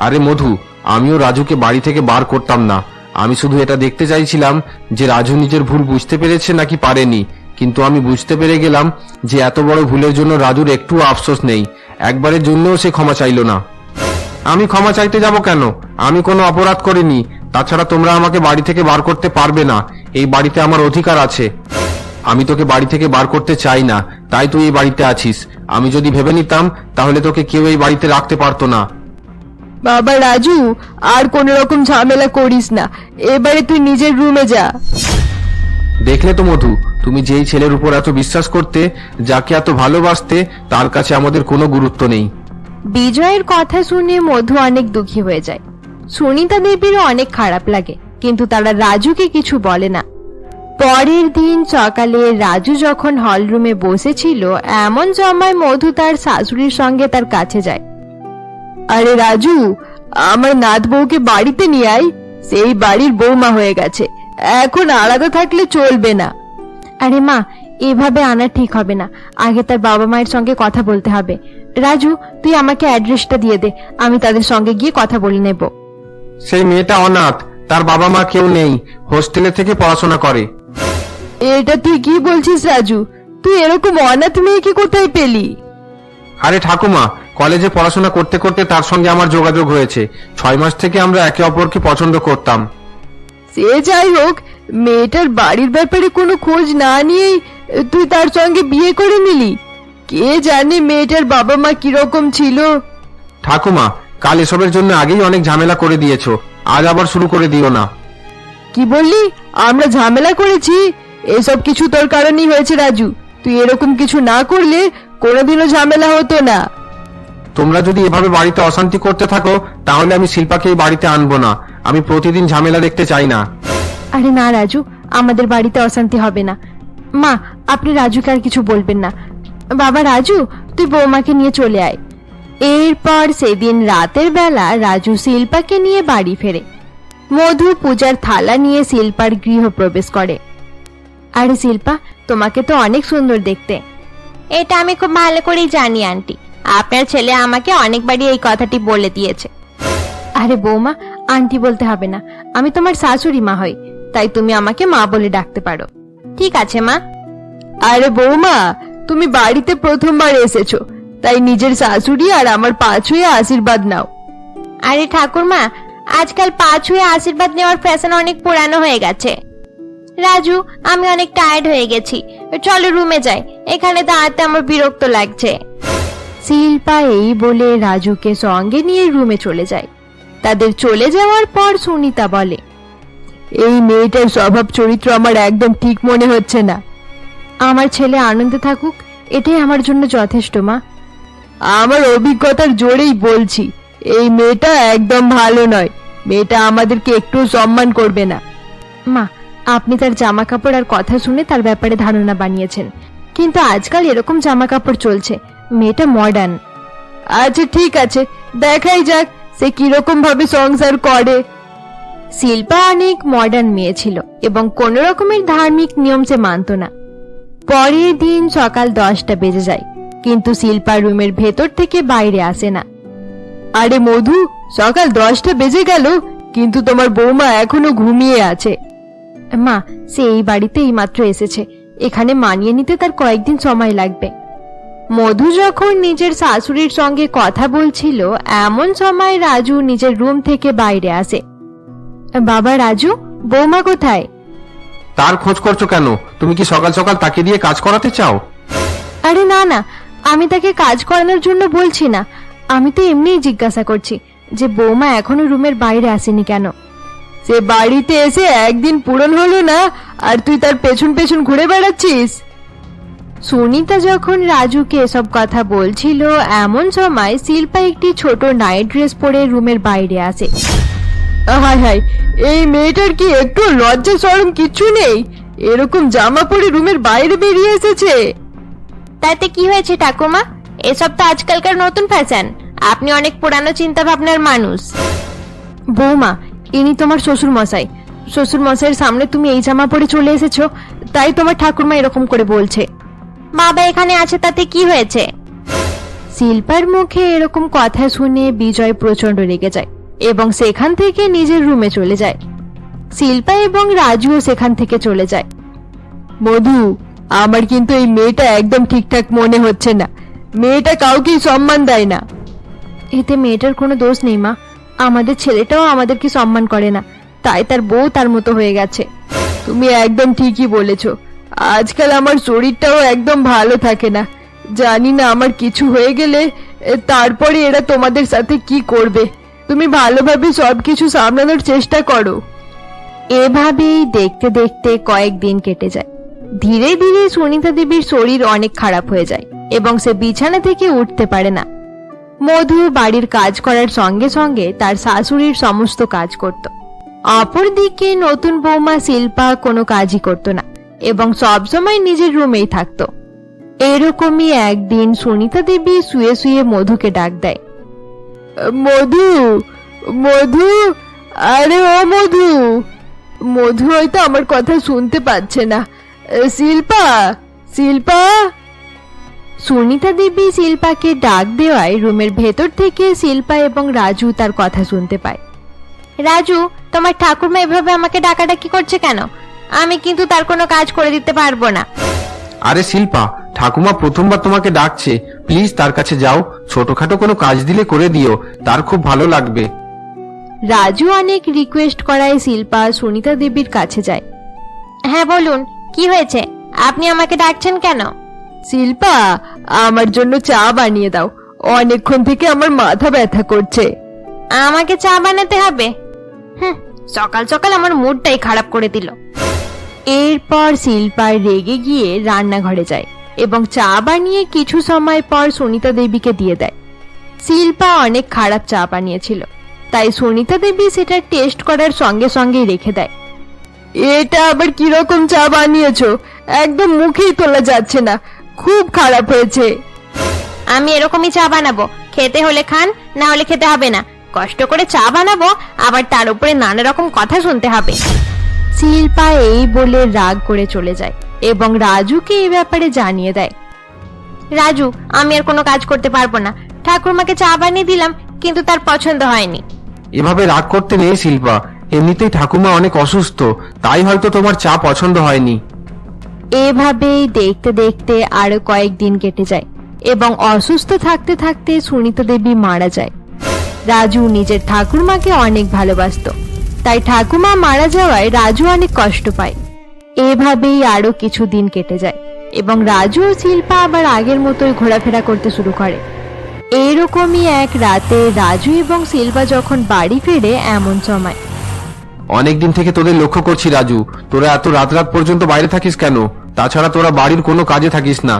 আরে মধু, আমিও রাজুকে বাড়ি থেকে বার করতাম না। আমি শুধু এটা দেখতে চাইছিলাম যে রাজু নিজের ভুল বুঝতে পেরেছে নাকি পারেনি। কিন্তু আমি বুঝতে পেরে গেলাম যে এত বড় ভুলের জন্য রাজুর একটু আফসোস নেই। একবারের জন্যও সে ক্ষমা চাইল না। আমি ক্ষমা চাইতে যাব কেন? আমি কোনো অপরাধ করিনি। তাছাড়া তোমরা আমাকে বাড়ি থেকে বার করতে পারবে না। এই বাড়িতে আমার অধিকার আছে। আমি তোকে বাড়ি থেকে বার করতে চাই না, তাই তুই এই বাড়িতে আছিস। আমি যদি ভেবে নিতাম তাহলে তোকে কেউ এই বাড়িতে রাখতে পারতো না। বাবা রাজু, আর কোন রকম ঝামেলা করিস না। এবারে তুই নিজের রুমে যা। দেখলে তো মধু, তুমি যেই ছেলের উপর এত বিশ্বাস করতে, যাকে এত ভালোবাসতে, তার কাছে আমাদের কোনো গুরুত্ব নেই। বিজয়ের কথা শুনে মধু অনেক দুঃখী হয়ে যায়। সুনিতা দেবীরও অনেক খারাপ লাগে, কিন্তু তারা রাজুকে কিছু বলে না। পরের দিন সকালে রাজু যখন হলরুমে বসেছিল এমন সময় মধু তার শাশুড়ির সঙ্গে তার কাছে যায়। আরে রাজু, আমার নাত বউকে বাড়িতে নিয়ে আয়, সেই বাড়ির বৌমা হয়ে গেছে, এখন আলাদা থাকলে চলবে না। আরে মা, এভাবে আনা ঠিক হবে না, আগে তার বাবা মায়ের সঙ্গে কথা বলতে হবে। রাজু, তুই আমাকে অ্যাড্রেসটা দিয়ে দে, আমি তাদের সঙ্গে গিয়ে কথা বলে নেব। সেই মেয়েটা অনাথ, তার বাবা মা কেউ নেই, হোস্টেলে থেকে পড়াশোনা করে। এটা তুই কি বলছিস রাজু? তুই এরকম অনাথ মেয়েকে কোথায় পেলি? আরে ঠাকুমা, কলেজে পড়াশোনা করতে করতে তার সঙ্গে আমার যোগাযোগ হয়েছে। 6 মাস থেকে আমরা একে অপরকে পছন্দ করতাম। সে যাই হোক, মেয়েটার বাড়ির ব্যাপারে কোনো খোঁজ না নিয়েই তুই তার সঙ্গে বিয়ে করে নিলি। কে জানে মেয়েটার বাবা মা কিরকম ছিল। ঠাকুমা, কাল এসবের জন্য আগেই অনেক ঝামেলা করে দিয়েছো, আজ আবার শুরু করে দিও না। কি বললি? আমরা ঝামেলা করেছি? এসব কিছু তোর কারণেই হয়েছে রাজু, তুই এরকম কিছু না করলে কোনোদিনও ঝামেলা হতো না। তোমরা যদি এভাবে বাড়িতে অশান্তি করতে থাকো তাহলে আমি শিল্পাকে এই বাড়িতে আনবো না। আমি প্রতিদিন ঝামেলা দেখতে চাই না। আরে না রাজু, আমাদের বাড়িতে অশান্তি হবে না। মা, আপনি রাজুকে আর কিছু বলবেন না। বাবা রাজু, তুই বৌমাকে নিয়ে চলে আয়। এরপর সেদিন রাতের বেলা রাজু শিল্পাকে নিয়ে বাড়ি ফেরে। মধু পূজার থালা নিয়ে শিল্পার গৃহ প্রবেশ করে। আরে শিল্পা, তোমাকে তো অনেক সুন্দর দেখতে। এটা আমি খুব ভালো করেই জানি আন্টি, আপনার ছেলে আমাকে অনেকবারই এই কথাটি বলে দিয়েছে। আরে বৌমা, আন্টি বলতে হবে না, আমি তোমার শাশুড়ি মা হই, তাই তুমি আমাকে মা বলে ডাকতে পারো। ঠিক আছে মা। আরে বৌমা, তুমি বাড়িতে প্রথমবার এসেছো, তাই নিজের শাশুড়ি আর আমার পা ছুঁয়ে আশীর্বাদ নাও। আরে ঠাকুরমা, আজকাল পা ছুঁয়ে আশীর্বাদ নেওয়ার ফ্যাশন অনেক পুরানো হয়ে গেছে। রাজু, আমি অনেক টায়ার্ড হয়ে গেছি, চলো রুমে যাই, এখানে দাঁড়াতে আমার বিরক্ত লাগছে। শিল্পা এই বলে রাজুকে সঙ্গে নিয়ে রুমে চলে যায়। তাদের চলে যাওয়ার পর সুনিতা বলে, এই মেয়েটার স্বভাব চরিত্র আমার একদম ঠিক মনে হচ্ছে না। আমার ছেলে আনন্দে থাকুক, এটাই আমার জন্য যথেষ্ট মা। আমার অভিজ্ঞতার জোরেই বলছি, এই মেয়েটা একদম ভালো নয়। মেয়েটা আমাদেরকে একটু সম্মান করবে না। মা, আপনি তার জামা কাপড় আর কথা শুনে তার ব্যাপারে ধারণা বানিয়েছেন, কিন্তু আজকাল এরকম জামা কাপড় চলছে, মেয়েটা মডার্ন। আচ্ছা ঠিক আছে, দেখাই যাক সে কিরকম ভাবে সংসার করে। শিল্পা অনেক মডার্ন মেয়ে ছিল এবং কোন রকমের ধার্মিক নিয়ম সে মানত না। পরের দিন সকাল 10টা বেজে যায়, কিন্তু শিল্পা রুমের ভেতর থেকে বাইরে আসে না। আরে মধু, সকাল 10টা বেজে গেল, কিন্তু তোমার বৌমা এখনো ঘুমিয়ে আছে। মা, সে এই বাড়িতে এইমাত্র এসেছে, এখানে মানিয়ে নিতে তার কয়েকদিন সময় লাগবে। মধু যখন নিজের শাশুড়ির সঙ্গে কথা বলছিল এমন সময় রাজু নিজের রুম থেকে বাইরে আসে। বাবা রাজু, বৌমা কোথায়? তার খোঁজ করছো কেন? তুমি কি সকাল সকাল তাকে দিয়ে কাজ করাতে চাও? আরে না না, আমি তাকে কাজ করানোর জন্য বলছি না, আমি তো এমনিই জিজ্ঞাসা করছি যে বৌমা এখনো রুমের বাইরে আসেনি কেন। সে বাড়িতে এসে একদিন পূরণ হলো না, আর তুই তার পেছন পেছন ঘুরে বেড়াচ্ছিস। সুনিতা যখন রাজুকে এসব কথা বলছিল এমন সময় শিল্পা একটি ছোট নাইট ড্রেস পরে রুমের বাইরে আসে। হায় হায়, এই মেয়েটার কি একটু লজ্জা শরম কিচ্ছু নেই? এরকম জামা পরে রুমের বাইরে বেরিয়ে এসেছে। তাতে কি হয়েছে ঠাকুমা? এসব তো আজকালকার নতুন ফ্যাশন, আপনি অনেক পুরানো চিন্তা ভাবনার মানুষ। বৌমা, ইনি তোমার শ্বশুর মশাই। শ্বশুর মশাইয়ের সামনে তুমি এই জামা পরে চলে এসেছো, তাই তোমার ঠাকুরমা এরকম করে বলছে। বাবা এখানে আছে তাতে কি হয়েছে? শিল্পার মুখে এরকম কথা শুনে বিজয় প্রচন্ড রেগে যায় এবং সেখান থেকে নিজের রুমে চলে যায়। শিল্পা এবং রাজুও সেখান থেকে চলে যায়। মধু, আমার কিন্তু এই মেয়েটা একদম ঠিকঠাক মনে হচ্ছে না। মেয়েটা কাউকেই সম্মান দেয় না। এতে মেয়েটার কোনো দোষ নেই মা, আমাদের ছেলেটাও আমাদেরকে সম্মান করে না, তাই তার বউ তার মতো হয়ে গেছে। তুমি একদম ঠিকই বলেছো, আজকাল আমার শরীরটাও একদম ভালো থাকে না। জানি না আমার কিছু হয়ে গেলে তারপরে এরা তোমাদের সাথে কি করবে। তুমি ভালোভাবে সবকিছু সামলানোর চেষ্টা করো। এভাবেই দেখতে দেখতে কয়েকদিন কেটে যায়। ধীরে ধীরে সুনিতা দেবীর শরীর অনেক খারাপ হয়ে যায় এবং সে বিছানা থেকে উঠতে পারে না। মধু বাড়ির কাজ করার সঙ্গে সঙ্গে তার শাশুড়ির সমস্ত কাজ করত। অপরদিকে নতুন বৌমা শিল্পা কোনো কাজই করতো না এবং সবসময় নিজের রুমেই থাকতো। এরকমই একদিন সুনিতা দেবী শুয়ে শুয়ে মধুকে ডাক দেয়, মধু, মধু, আরে ও মধু। মধু হয়তো আমার কথা শুনতে পাচ্ছে না। শিল্পা, শিল্পা। সুনিতা দেবী শিল্পাকে ডাক দেওয়ায় রুমের ভেতর থেকে শিল্পা এবং রাজু তার কথা শুনতে পায়। রাজু, তোমার ঠাকুরমা এভাবে আমাকে ডাকাডাকি করছে কেন? আমি কিন্তু তার কোনো কাজ করে দিতে পারবো না। আরে শিল্পা, ঠাকুমা প্রথমবার তোমাকে ডাকছে, প্লিজ তার কাছে যাও, ছোটখাটো কোনো কাজ দিলে করে দিও, তার খুব ভালো লাগবে। রাজু অনেক রিকোয়েস্ট করায় শিল্পা সুনিতা দেবীর কাছে যায়। হ্যাঁ বলুন, কি হয়েছে? আপনি আমাকে ডাকছেন কেন? শিল্পা, আমার জন্য চা বানিয়ে দাও, অনেকক্ষণ থেকে আমার মাথা ব্যথা করছে। আমাকে চা বানাতে হবে? সকাল সকাল আমার মুডটাই খারাপ করে দিল। এরপর শিল্পা রেগে গিয়ে রান্নাঘরে যায় এবং চা বানিয়ে কিছু সময় পর সুনিতা দেবীকে দিয়ে দেয়। শিল্পা অনেক খারাপ চা বানিয়েছিল, তাই সুনিতা দেবী সেটা টেস্ট করার সঙ্গে সঙ্গেই রেখে দেয়। এটা আবার কিরকম চা বানিয়েছো? একদম মুখেই তোলা যাচ্ছে না, খুব খারাপ হয়েছে। আমি এরকমই চা বানাবো, খেতে হলে খান, না হলে খেতে হবে না। কষ্ট করে চা বানাবো, আবার তার উপরে নানা রকম কথা শুনতে হবে। শিল্পা এই বলে রাগ করে চলে যায় এবং রাজুকে এই ব্যাপারে জানিয়ে দেয়। রাজু, আমি আর কোনো কাজ করতে পারবো না। ঠাকুরমাকে চা বানিয়ে দিলাম, কিন্তু তার পছন্দ হয়নি। এভাবে রাগ করতে নেই শিল্পা, এমনিতেই ঠাকুমা অনেক অসুস্থ, তাই হয়তো তোমার চা পছন্দ হয়নি। এভাবেই দেখতে দেখতে আরো কয়েকদিন কেটে যায় এবং অসুস্থ থাকতে থাকতে সুনিতা দেবী মারা যায়। রাজু নিজের ঠাকুরমাকে অনেক ভালোবাসতো, তাই ঠাকুমা মারা যাওয়ায় রাজু অনেক কষ্ট পায়। এভাবেই আরো কিছু দিন কেটে যায় এবং রাজু ও শিল্পা আবার আগের মতোই ঘোরাফেরা করতে শুরু করে। এইরকমই এক রাতে রাজু এবং শিল্পা যখন বাড়ি ফেরে এমন সময়। অনেকদিন থেকে তোদের লক্ষ্য করছি রাজু, তোরা এত রাত রাত পর্যন্ত বাইরে থাকিস কেন? তাছাড়া তোরা বাড়ির কোনো কাজে থাকিস না।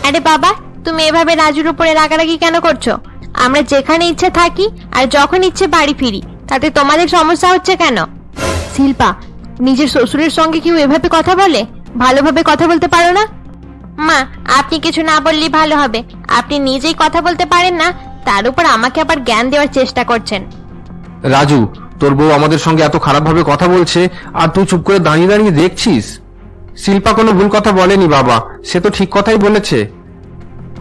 আরে বাবা, তুমি এভাবে রাজুর উপরে রাগারাগি কেন করছো? আমরা যেখানে ইচ্ছে থাকি আর যখন ইচ্ছে বাড়ি ফিরি, তাতে তোমাদের সমস্যা হচ্ছে কেন? শিল্পা, নিজের শ্বশুরের সঙ্গে কেউ এভাবে কথা বলে? ভালোভাবে কথা বলতে পারো না? মা, আপনি কিছু না বললেই ভালো হবে। আপনি নিজেই কথা বলতে পারেন না, তার উপর আমাকে আবার জ্ঞান দেওয়ার চেষ্টা করছেন। রাজু, তোর বউ আমাদের সঙ্গে এত খারাপভাবে কথা বলছে আর তুই চুপ করে দাঁড়িয়ে দাঁড়িয়ে দেখছিস? শিল্পা কোনো ভুল কথা বলেনি বাবা, সে তো ঠিক কথাই বলেছে।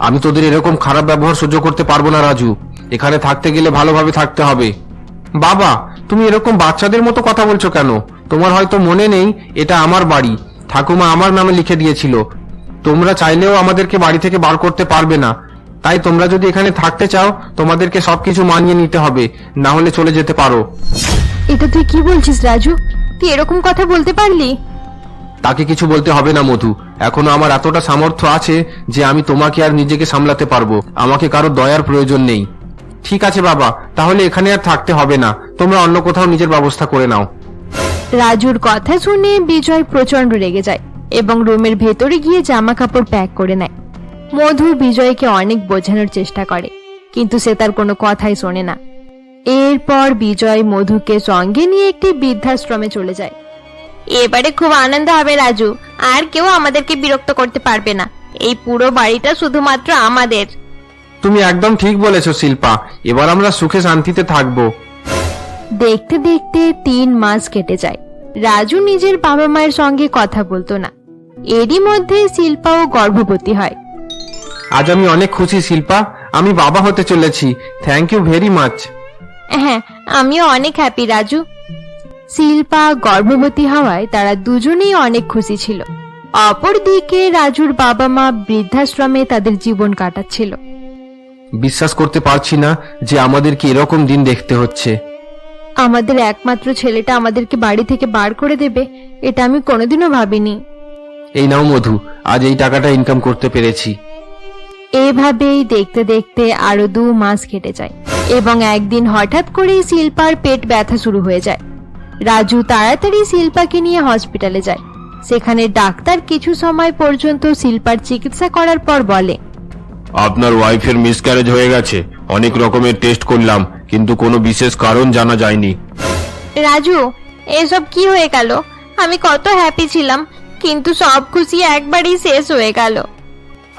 আমি তোদের এরকম খারাপ ব্যবহার সহ্য করতে পারবো না রাজু, এখানে থাকতে গেলে ভালোভাবে থাকতে হবে। বাবা, তুমি এরকম বাচ্চাদের মতো কথা বলছো কেন? তোমার হয়তো মনে নেই, এটা আমার বাড়ি, ঠাকুমা আমার নামে লিখে দিয়েছিল। তোমরা চাইলেও আমাদেরকে বাড়ি থেকে বার করতে পারবে না, তাই তোমরা যদি এখানে থাকতে চাও তোমাদেরকে সবকিছু মানিয়ে নিতে হবে, না হলে চলে যেতে পারো। এটা তুই কি বলছিস রাজু? তুই এরকম কথা বলতে পারলি? তাকে কিছু বলতে হবে না মধু, এখনো আমার এতটা সামর্থ্য আছে যে আমি তোমাকে আর নিজেকে সামলাতে পারবো, আমাকে কারো দয়ার প্রয়োজন নেই। ঠিক আছে বাবা, তাহলে এখানে আর থাকতে হবে না, তোমরা অন্য কোথাও নিজের ব্যবস্থা করে নাও। রাজুর কথা শুনে বিজয় প্রচন্ড রেগে যায় এবং রুমের ভেতরে গিয়ে জামা কাপড় প্যাক করে নেয়। মধু বিজয়কে অনেক বোঝানোর চেষ্টা করে, কিন্তু সে তার কোনো কথাই শোনে না। এরপর বিজয় মধুকে সঙ্গে নিয়ে একটি বৃদ্ধাশ্রমে চলে যায়। এবারে খুব আনন্দ হবে রাজু, আর কেউ আমাদেরকে বিরক্ত করতে পারবে না। এই পুরো বাড়িটা শুধুমাত্র আমাদের। তুমি একদম ঠিক বলেছো শিল্পা, এবার আমরা সুখে শান্তিতে থাকবো। দেখতে দেখতে 3 মাস কেটে যায়। রাজু নিজের বাবা মায়ের সঙ্গে কথা বলতো না। এরই মধ্যে শিল্পাও গর্ভবতী হয়। আজ আমি অনেক খুশি শিল্পা, আমি বাবা হতে চলেছি, থ্যাংক ইউ ভেরি মাচ। হ্যাঁ, আমিও অনেক হ্যাপি রাজু। শিল্পা গর্ভবতী হওয়ায় তারা দুজনেই অনেক খুশি ছিল। অপরদিকে রাজুর বাবা মা বৃদ্ধাশ্রমে তাদের জীবন কাটাচ্ছিল। বিশ্বাস করতে পারছি না যে আমাদেরকে এরকম দিন দেখতে হচ্ছে। আমাদের একমাত্র ছেলেটা আমাদেরকে বাড়ি থেকে বার করে দেবে, এটা আমি কোনোদিনও ভাবিনি। এই নাও মধু, আজ এই টাকাটা ইনকাম করতে পেরেছি। এভাবেই দেখতে দেখতে আরো 2 মাস কেটে যায় এবং একদিন হঠাৎ করেই শিল্পার পেট ব্যথা শুরু হয়ে যায়। রাজু তাড়াতাড়ি শিল্পাকে নিয়ে হসপিটালে যায়। সেখানে ডাক্তার কিছু সময় পর্যন্ত শিল্পার চিকিৎসা করার পর বলে, আপনার ওয়াইফের মিসক্যারেজ হয়ে গেছে, অনেক রকমের টেস্ট করলাম কিন্তু কোনো বিশেষ কারণ জানা যায়নি। রাজু, এসব কি হয়ে গেল? আমি কত হ্যাপি ছিলাম, কিন্তু সব খুশি একবারই শেষ হয়ে গেল।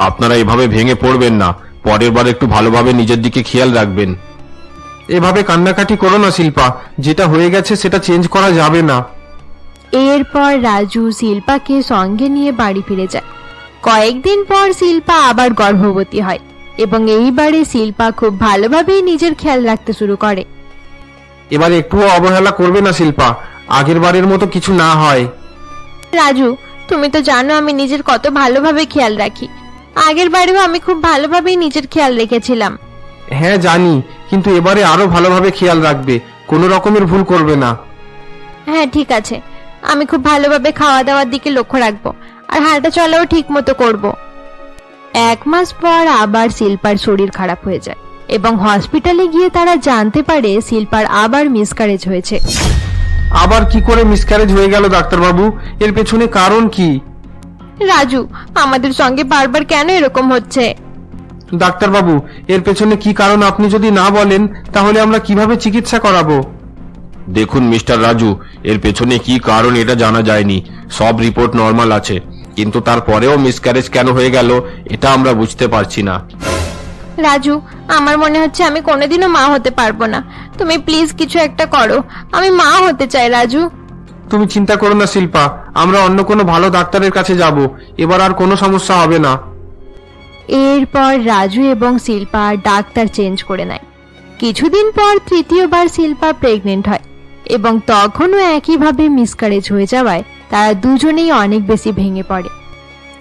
আপনারা এভাবে ভেঙে পড়বেন না, পরের বার একটু ভালোভাবে নিজের দিকে খেয়াল রাখবেন। এভাবে কান্নাকাটি করো না শিল্পা, যেটা হয়ে গেছে সেটা চেঞ্জ করা যাবে না। এরপর রাজু শিল্পাকে সঙ্গে নিয়ে বাড়ি ফিরে যায়। কয়েকদিন পর শিল্পা আবার গর্ভবতী হয় এবং এইবারে শিল্পা খুব ভালোভাবেই নিজের খেয়াল রাখতে শুরু করে। এবার একটুও অবহেলা করবে না শিল্পা, আগের বারের মতো কিছু না হয়। রাজু, তুমি তো জানো আমি নিজের কত ভালোভাবে খেয়াল রাখি। আগের বারেও আমি খুব ভালোভাবেই নিজের খেয়াল রেখেছিলাম। হ্যাঁ জানি, কিন্তু এবারে আরো ভালোভাবে খেয়াল রাখবে, কোনো রকমের ভুল করবে না। হ্যাঁ ঠিক আছে, আমি খুব ভালোভাবে খাওয়া দাওয়ার দিকে লক্ষ্য রাখবো, আর হাঁটা চলাও ঠিক মতো করবো। 1 মাস পর আবার শিল্পার শরীর খারাপ হয়ে যায় এবং হসপিটালে গিয়ে তারা জানতে পারে শিল্পার আবার মিসক্যারেজ হয়েছে। আবার কি করে মিসক্যারেজ হয়ে গেল ডাক্তারবাবু? এর পেছনে কারণ কি? রাজু, আমাদের সঙ্গে বারবার কেন এরকম হচ্ছে? ডাক্তারবাবু, এর পেছনে কি কারণ আপনি যদি না বলেন তাহলে আমরা কিভাবে চিকিৎসা করাবো? দেখুন মিস্টার রাজু, এর পেছনে কি কারণ এটা জানা যায়নি। সব রিপোর্ট নর্মাল আছে, কিন্তু তারপরেও মিসক্যারেজ কেন হয়ে গেল এটা আমরা বুঝতে পারছি না। রাজু, আমার মনে হচ্ছে আমি কোনোদিনও মা হতে পারবো না। তুমি প্লিজ কিছু একটা করো, আমি মা হতে চাই। রাজু, তুমি চিন্তা করো না শিল্পা, আমরা অন্য কোনো ভালো ডাক্তারের কাছে যাব, এবার আর কোনো সমস্যা হবে না। এরপর রাজু এবং শিল্পা ডাক্তার চেঞ্জ করে নেয়। কিছুদিন পর তৃতীয়বার শিল্পা প্রেগনেন্ট হয় এবং তখনও একইভাবে মিসক্যারেজ হয়ে যাওয়ায় তারা দুজনেই অনেক বেশি ভেঙে পড়ে।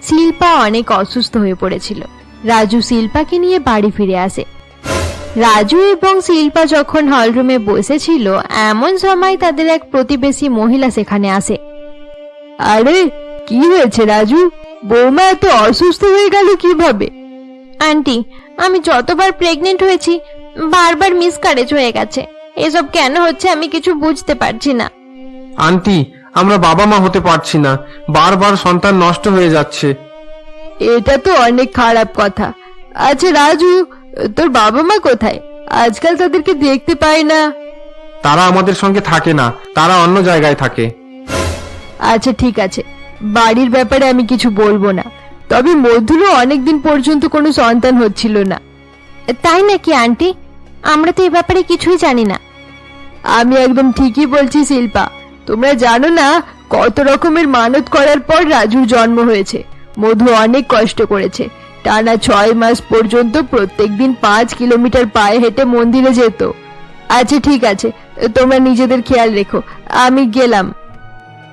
শিল্পা অনেক অসুস্থ হয়ে পড়েছিল। রাজু শিল্পাকে নিয়ে বাড়ি ফিরে আসে। রাজু এবং শিল্পা যখন হলরুমে বসেছিল এমন সময় তাদের এক প্রতিবেশী মহিলা সেখানে আসে। আরে কি হয়েছে রাজু, বৌমা এত অসুস্থ হয়ে গেল কিভাবে? আন্টি, আমি যতবার প্রেগনেন্ট হয়েছি বারবার মিসক্যারেজ হয়ে গেছে। এসব কেন হচ্ছে আমি কিছু বুঝতে পারছি না। আন্টি, আমরা বাবা মা হতে পারছি না, বারবার সন্তান নষ্ট হয়ে যাচ্ছে। এটা তো অনেক খারাপ কথা। আচ্ছা রাজু, তোর বাবা মা কোথায়? আজকাল তাদেরকে দেখতে পাই না। তারা আমাদের সঙ্গে থাকে না, তারা অন্য জায়গায় থাকে। আচ্ছা ঠিক আছে, বাড়ির ব্যাপারে আমি কিছু বলবো না, তবে মধুরও অনেকদিন পর্যন্ত কোনো সন্তান হচ্ছিল না। তাই নাকি আন্টি? আমরা তো এ ব্যাপারে কিছুই জানি না। আমি একদম ঠিকই বলছি শিল্পা, তোমরা জানো না কত রকমের মানত করার পর রাজুর জন্ম হয়েছে। মধু অনেক কষ্ট করেছে, টানা 6 মাস পর্যন্ত প্রত্যেকদিন 5 কিলোমিটার পায়ে হেঁটে মন্দিরে যেত। আচ্ছা ঠিক আছে, তোমরা নিজেদের খেয়াল রেখো, আমি গেলাম।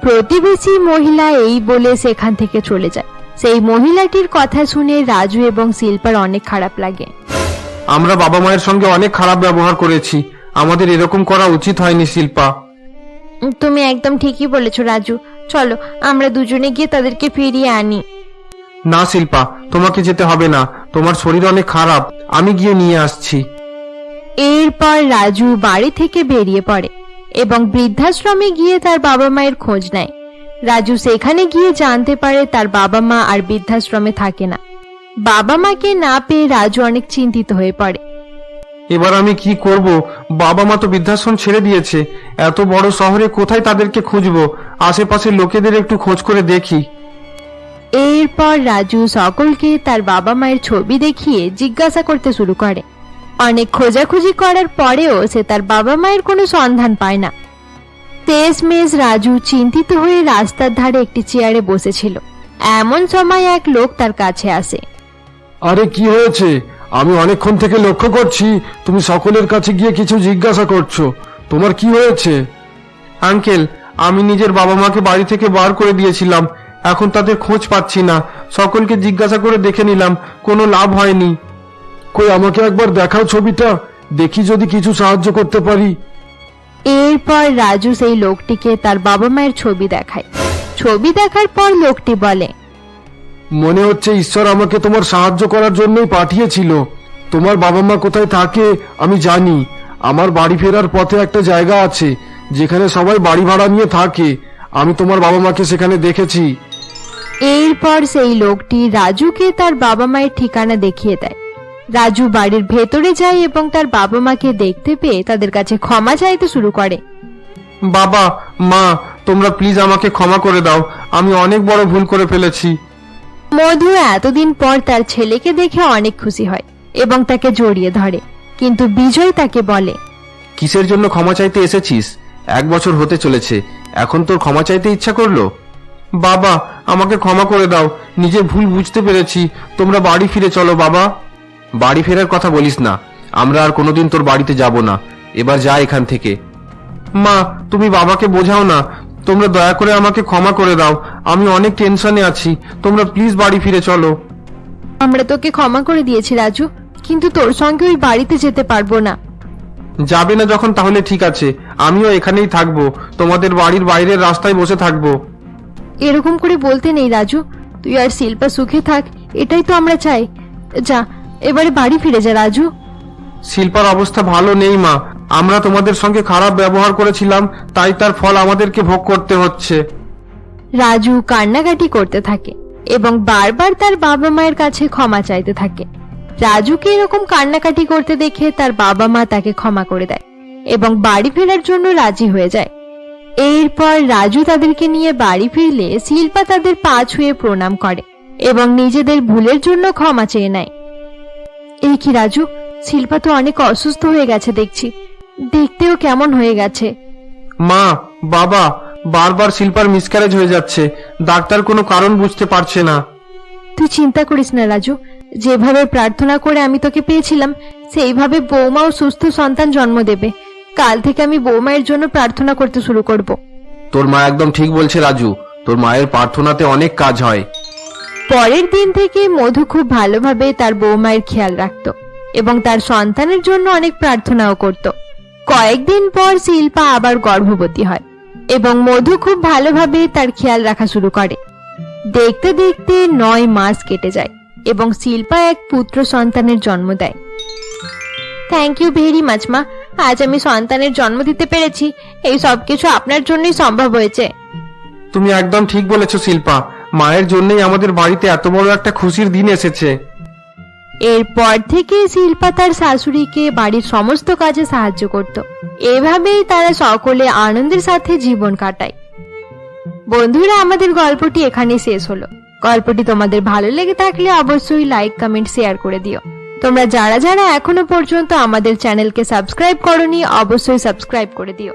প্রতিবেশী মহিলা এই বলে সেখান থেকে চলে যায়। সেই মহিলাটির কথা শুনে রাজু এবং শিল্পার অনেক খারাপ লাগে। আমরা বাবা মায়ের সঙ্গে অনেক খারাপ ব্যবহার করেছি, আমাদের এরকম করা উচিত হয়নি শিল্পা। তুমি একদম ঠিকই বলেছো রাজু, চলো আমরা দুজনে গিয়ে তাদেরকে ফিরিয়ে আনি। না শিল্পা, তোমাকে যেতে হবে না, তোমার শরীর অনেক খারাপ, আমি গিয়ে নিয়ে আসছি। এরপর রাজু বাড়ি থেকে বেরিয়ে পড়ে এবং বৃদ্ধাশ্রমে গিয়ে তার বাবা মায়ের খোঁজ নেয়। রাজু সেখানে গিয়ে জানতে পারে তার বাবা মা আর বৃদ্ধাশ্রমে থাকে না। বাবা মাকে না পেয়ে রাজু অনেক চিন্তিত হয়ে পড়ে। এবার আমি কি করব? বাবা মা তো বৃদ্ধাশ্রম ছেড়ে দিয়েছে, এত বড় শহরে কোথায় তাদেরকে খুঁজবো? আশেপাশের লোকেদের একটু খোঁজ করে দেখি। এরপর রাজু সকলকে তার বাবা মায়ের ছবি দেখিয়ে জিজ্ঞাসা করতে শুরু করে। অনেক খোঁজাখুঁজি করার পরেও সে তার বাবা মায়ের কোনো সন্ধান পায় না। শেষমেশ রাজু চিন্তিত হয়ে রাস্তার ধারে একটি চেয়ারে বসেছিল। এমন সময় এক লোক তার কাছে আসে। আরে কি হয়েছে? আমি অনেকক্ষণ থেকে লক্ষ্য করছি তুমি সকলের কাছে গিয়ে কিছু জিজ্ঞাসা করছো, তোমার কি হয়েছে? আঙ্কেল, আমি নিজের বাবা মাকে বাড়ি থেকে বার করে দিয়েছিলাম, এখন তাদের খোঁজ পাচ্ছি না। সকলকে জিজ্ঞাসা করে দেখে নিলাম, কোনো লাভ হয়নি। কই আমাকে একবার দেখাও ছবিটা, দেখি যদি কিছু সাহায্য করতে পারি। এরপর রাজু সেই লোকটিকে তার বাবা মায়ের ছবি দেখায়। ছবি দেখার পর লোকটি বলে, মনে হচ্ছে ঈশ্বর আমাকে তোমার সাহায্য করার জন্যই পাঠিয়েছিল। তোমার বাবা মা কোথায় থাকে আমি জানি। আমার বাড়ি ফেরার পথে একটা জায়গা আছে যেখানে সবাই বাড়ি ভাড়া নিয়ে থাকে, আমি তোমার বাবা মাকে সেখানে দেখেছি। এরপর সেই লোকটি রাজুকে তার বাবা মায়ের ঠিকানা দেখিয়ে দেয়। রাজু বাড়ির ভেতরে যায় এবং তার বাবা মাকে দেখতে পেয়ে তাদের কাছে ক্ষমা চাইতে শুরু করে। বাবা, মা, তোমরা প্লিজ আমাকে ক্ষমা করে দাও, আমি অনেক বড় ভুল করে ফেলেছি। মধু এতদিন পর তার ছেলেকে দেখে অনেক খুশি হয় এবং তাকে জড়িয়ে ধরে, কিন্তু বিজয় তাকে বলে, কিসের জন্য ক্ষমা চাইতে এসেছিস? 1 বছর হতে চলেছে, এখন তোর ক্ষমা চাইতে ইচ্ছা করলো? বাবা, আমাকে ক্ষমা করে দাও, নিজের ভুল বুঝতে পেরেছি, তোমরা বাড়ি ফিরে চলো বাবা। বাড়ি ফেরার কথা বলিস না, আমরা আর কোনোদিন তোর বাড়িতে যাব না, এবার যা এখান থেকে। মা, তুমি বাবাকে বোঝাও না, তোমরা দয়া করে আমাকে ক্ষমা করে দাও, আমি অনেক টেনশনে আছি, তোমরা প্লিজ বাড়ি ফিরে চলো। আমরা তোকে ক্ষমা করে দিয়েছি রাজু, কিন্তু তোর সঙ্গে ওই বাড়িতে যেতে পারবো না। যাবে না যখন তাহলে ঠিক আছে, আমিও এখানেই থাকবো, তোমাদের বাড়ির বাইরের রাস্তায় বসে থাকবো। এরকম করে বলতে নেই রাজু, তুই আর শিল্পা সুখে থাক, এটাই তো আমরা চাই। যা, এবারে বাড়ি ফিরে যা রাজু। শিল্পার অবস্থা ভালো নেই মা, আমরা তোমাদের সঙ্গে খারাপ ব্যবহার করেছিলাম, তাই তার ফল আমাদেরকে ভোগ করতে হচ্ছে। রাজু কান্নাকাটি করতে থাকে এবং বারবার তার বাবা মায়ের কাছে ক্ষমা চাইতে থাকে। রাজুকে এরকম কান্নাকাটি করতে দেখে তার বাবা মা তাকে ক্ষমা করে দেয় এবং বাড়ি ফেরার জন্য রাজি হয়ে যায়। এরপর রাজু তাদেরকে নিয়ে বাড়ি ফিরলে শিল্পা তাদের পা ছুঁয়ে প্রণাম করে এবং নিজেদের ভুলের জন্য ক্ষমা চেয়ে নেয়। এই কি রাজু, শিল্পা তো অনেক অসুস্থ হয়ে গেছে দেখছি, দেখতেও কেমন হয়ে গেছে। মা, বাবা, বারবার শিল্পার মিসক্যারেজ হয়ে যাচ্ছে, ডাক্তার কোনো কারণ বুঝতে পারছে না। তুই চিন্তা করিস না রাজু, যেভাবে প্রার্থনা করে আমি তোকে পেয়েছিলাম সেইভাবে বৌমাও সুস্থ সন্তান জন্ম দেবে। কাল থেকে আমি বৌমায়ের জন্য প্রার্থনা করতে শুরু করব। তোর মা একদম ঠিক বলছে রাজু, তোর মায়ের প্রার্থনাতে অনেক কাজ হয়। পরের দিন থেকে মধু খুব ভালোভাবে তার বৌমায়ের খেয়াল রাখত এবং তার সন্তানের জন্য অনেক প্রার্থনাও করত। কয়েকদিন পর শিল্পা আবার গর্ভবতী হয় এবং মধু খুব ভালোভাবে তার খেয়াল রাখা শুরু করে। দেখতে দেখতে 9 মাস কেটে যায় এবং শিল্পা এক পুত্র সন্তানের জন্ম দেয়। থ্যাংক ইউ ভেরি মাচ মা, আজ আমি সন্তানের জন্ম দিতে পেরেছি, এই সবকিছু আপনার জন্যই সম্ভব হয়েছে। তুমি একদম ঠিক বলেছো শিল্পা, মায়ের জন্যই আমাদের বাড়িতে এত বড় একটা খুশির দিন এসেছে। এরপর থেকে শিল্পা তার শাশুড়িকে বাড়ির সমস্ত কাজে সাহায্য করত। এভাবেই তারা সকলে আনন্দের সাথে জীবন কাটায়। বন্ধুরা, আমাদের গল্পটি এখানে শেষ হলো। গল্পটি তোমাদের ভালো লেগে থাকলে অবশ্যই লাইক, কমেন্ট, শেয়ার করে দিও। তোমরা যারা যারা এখনো পর্যন্ত আমাদের চ্যানেলকে সাবস্ক্রাইব করোনি অবশ্যই সাবস্ক্রাইব করে দিও।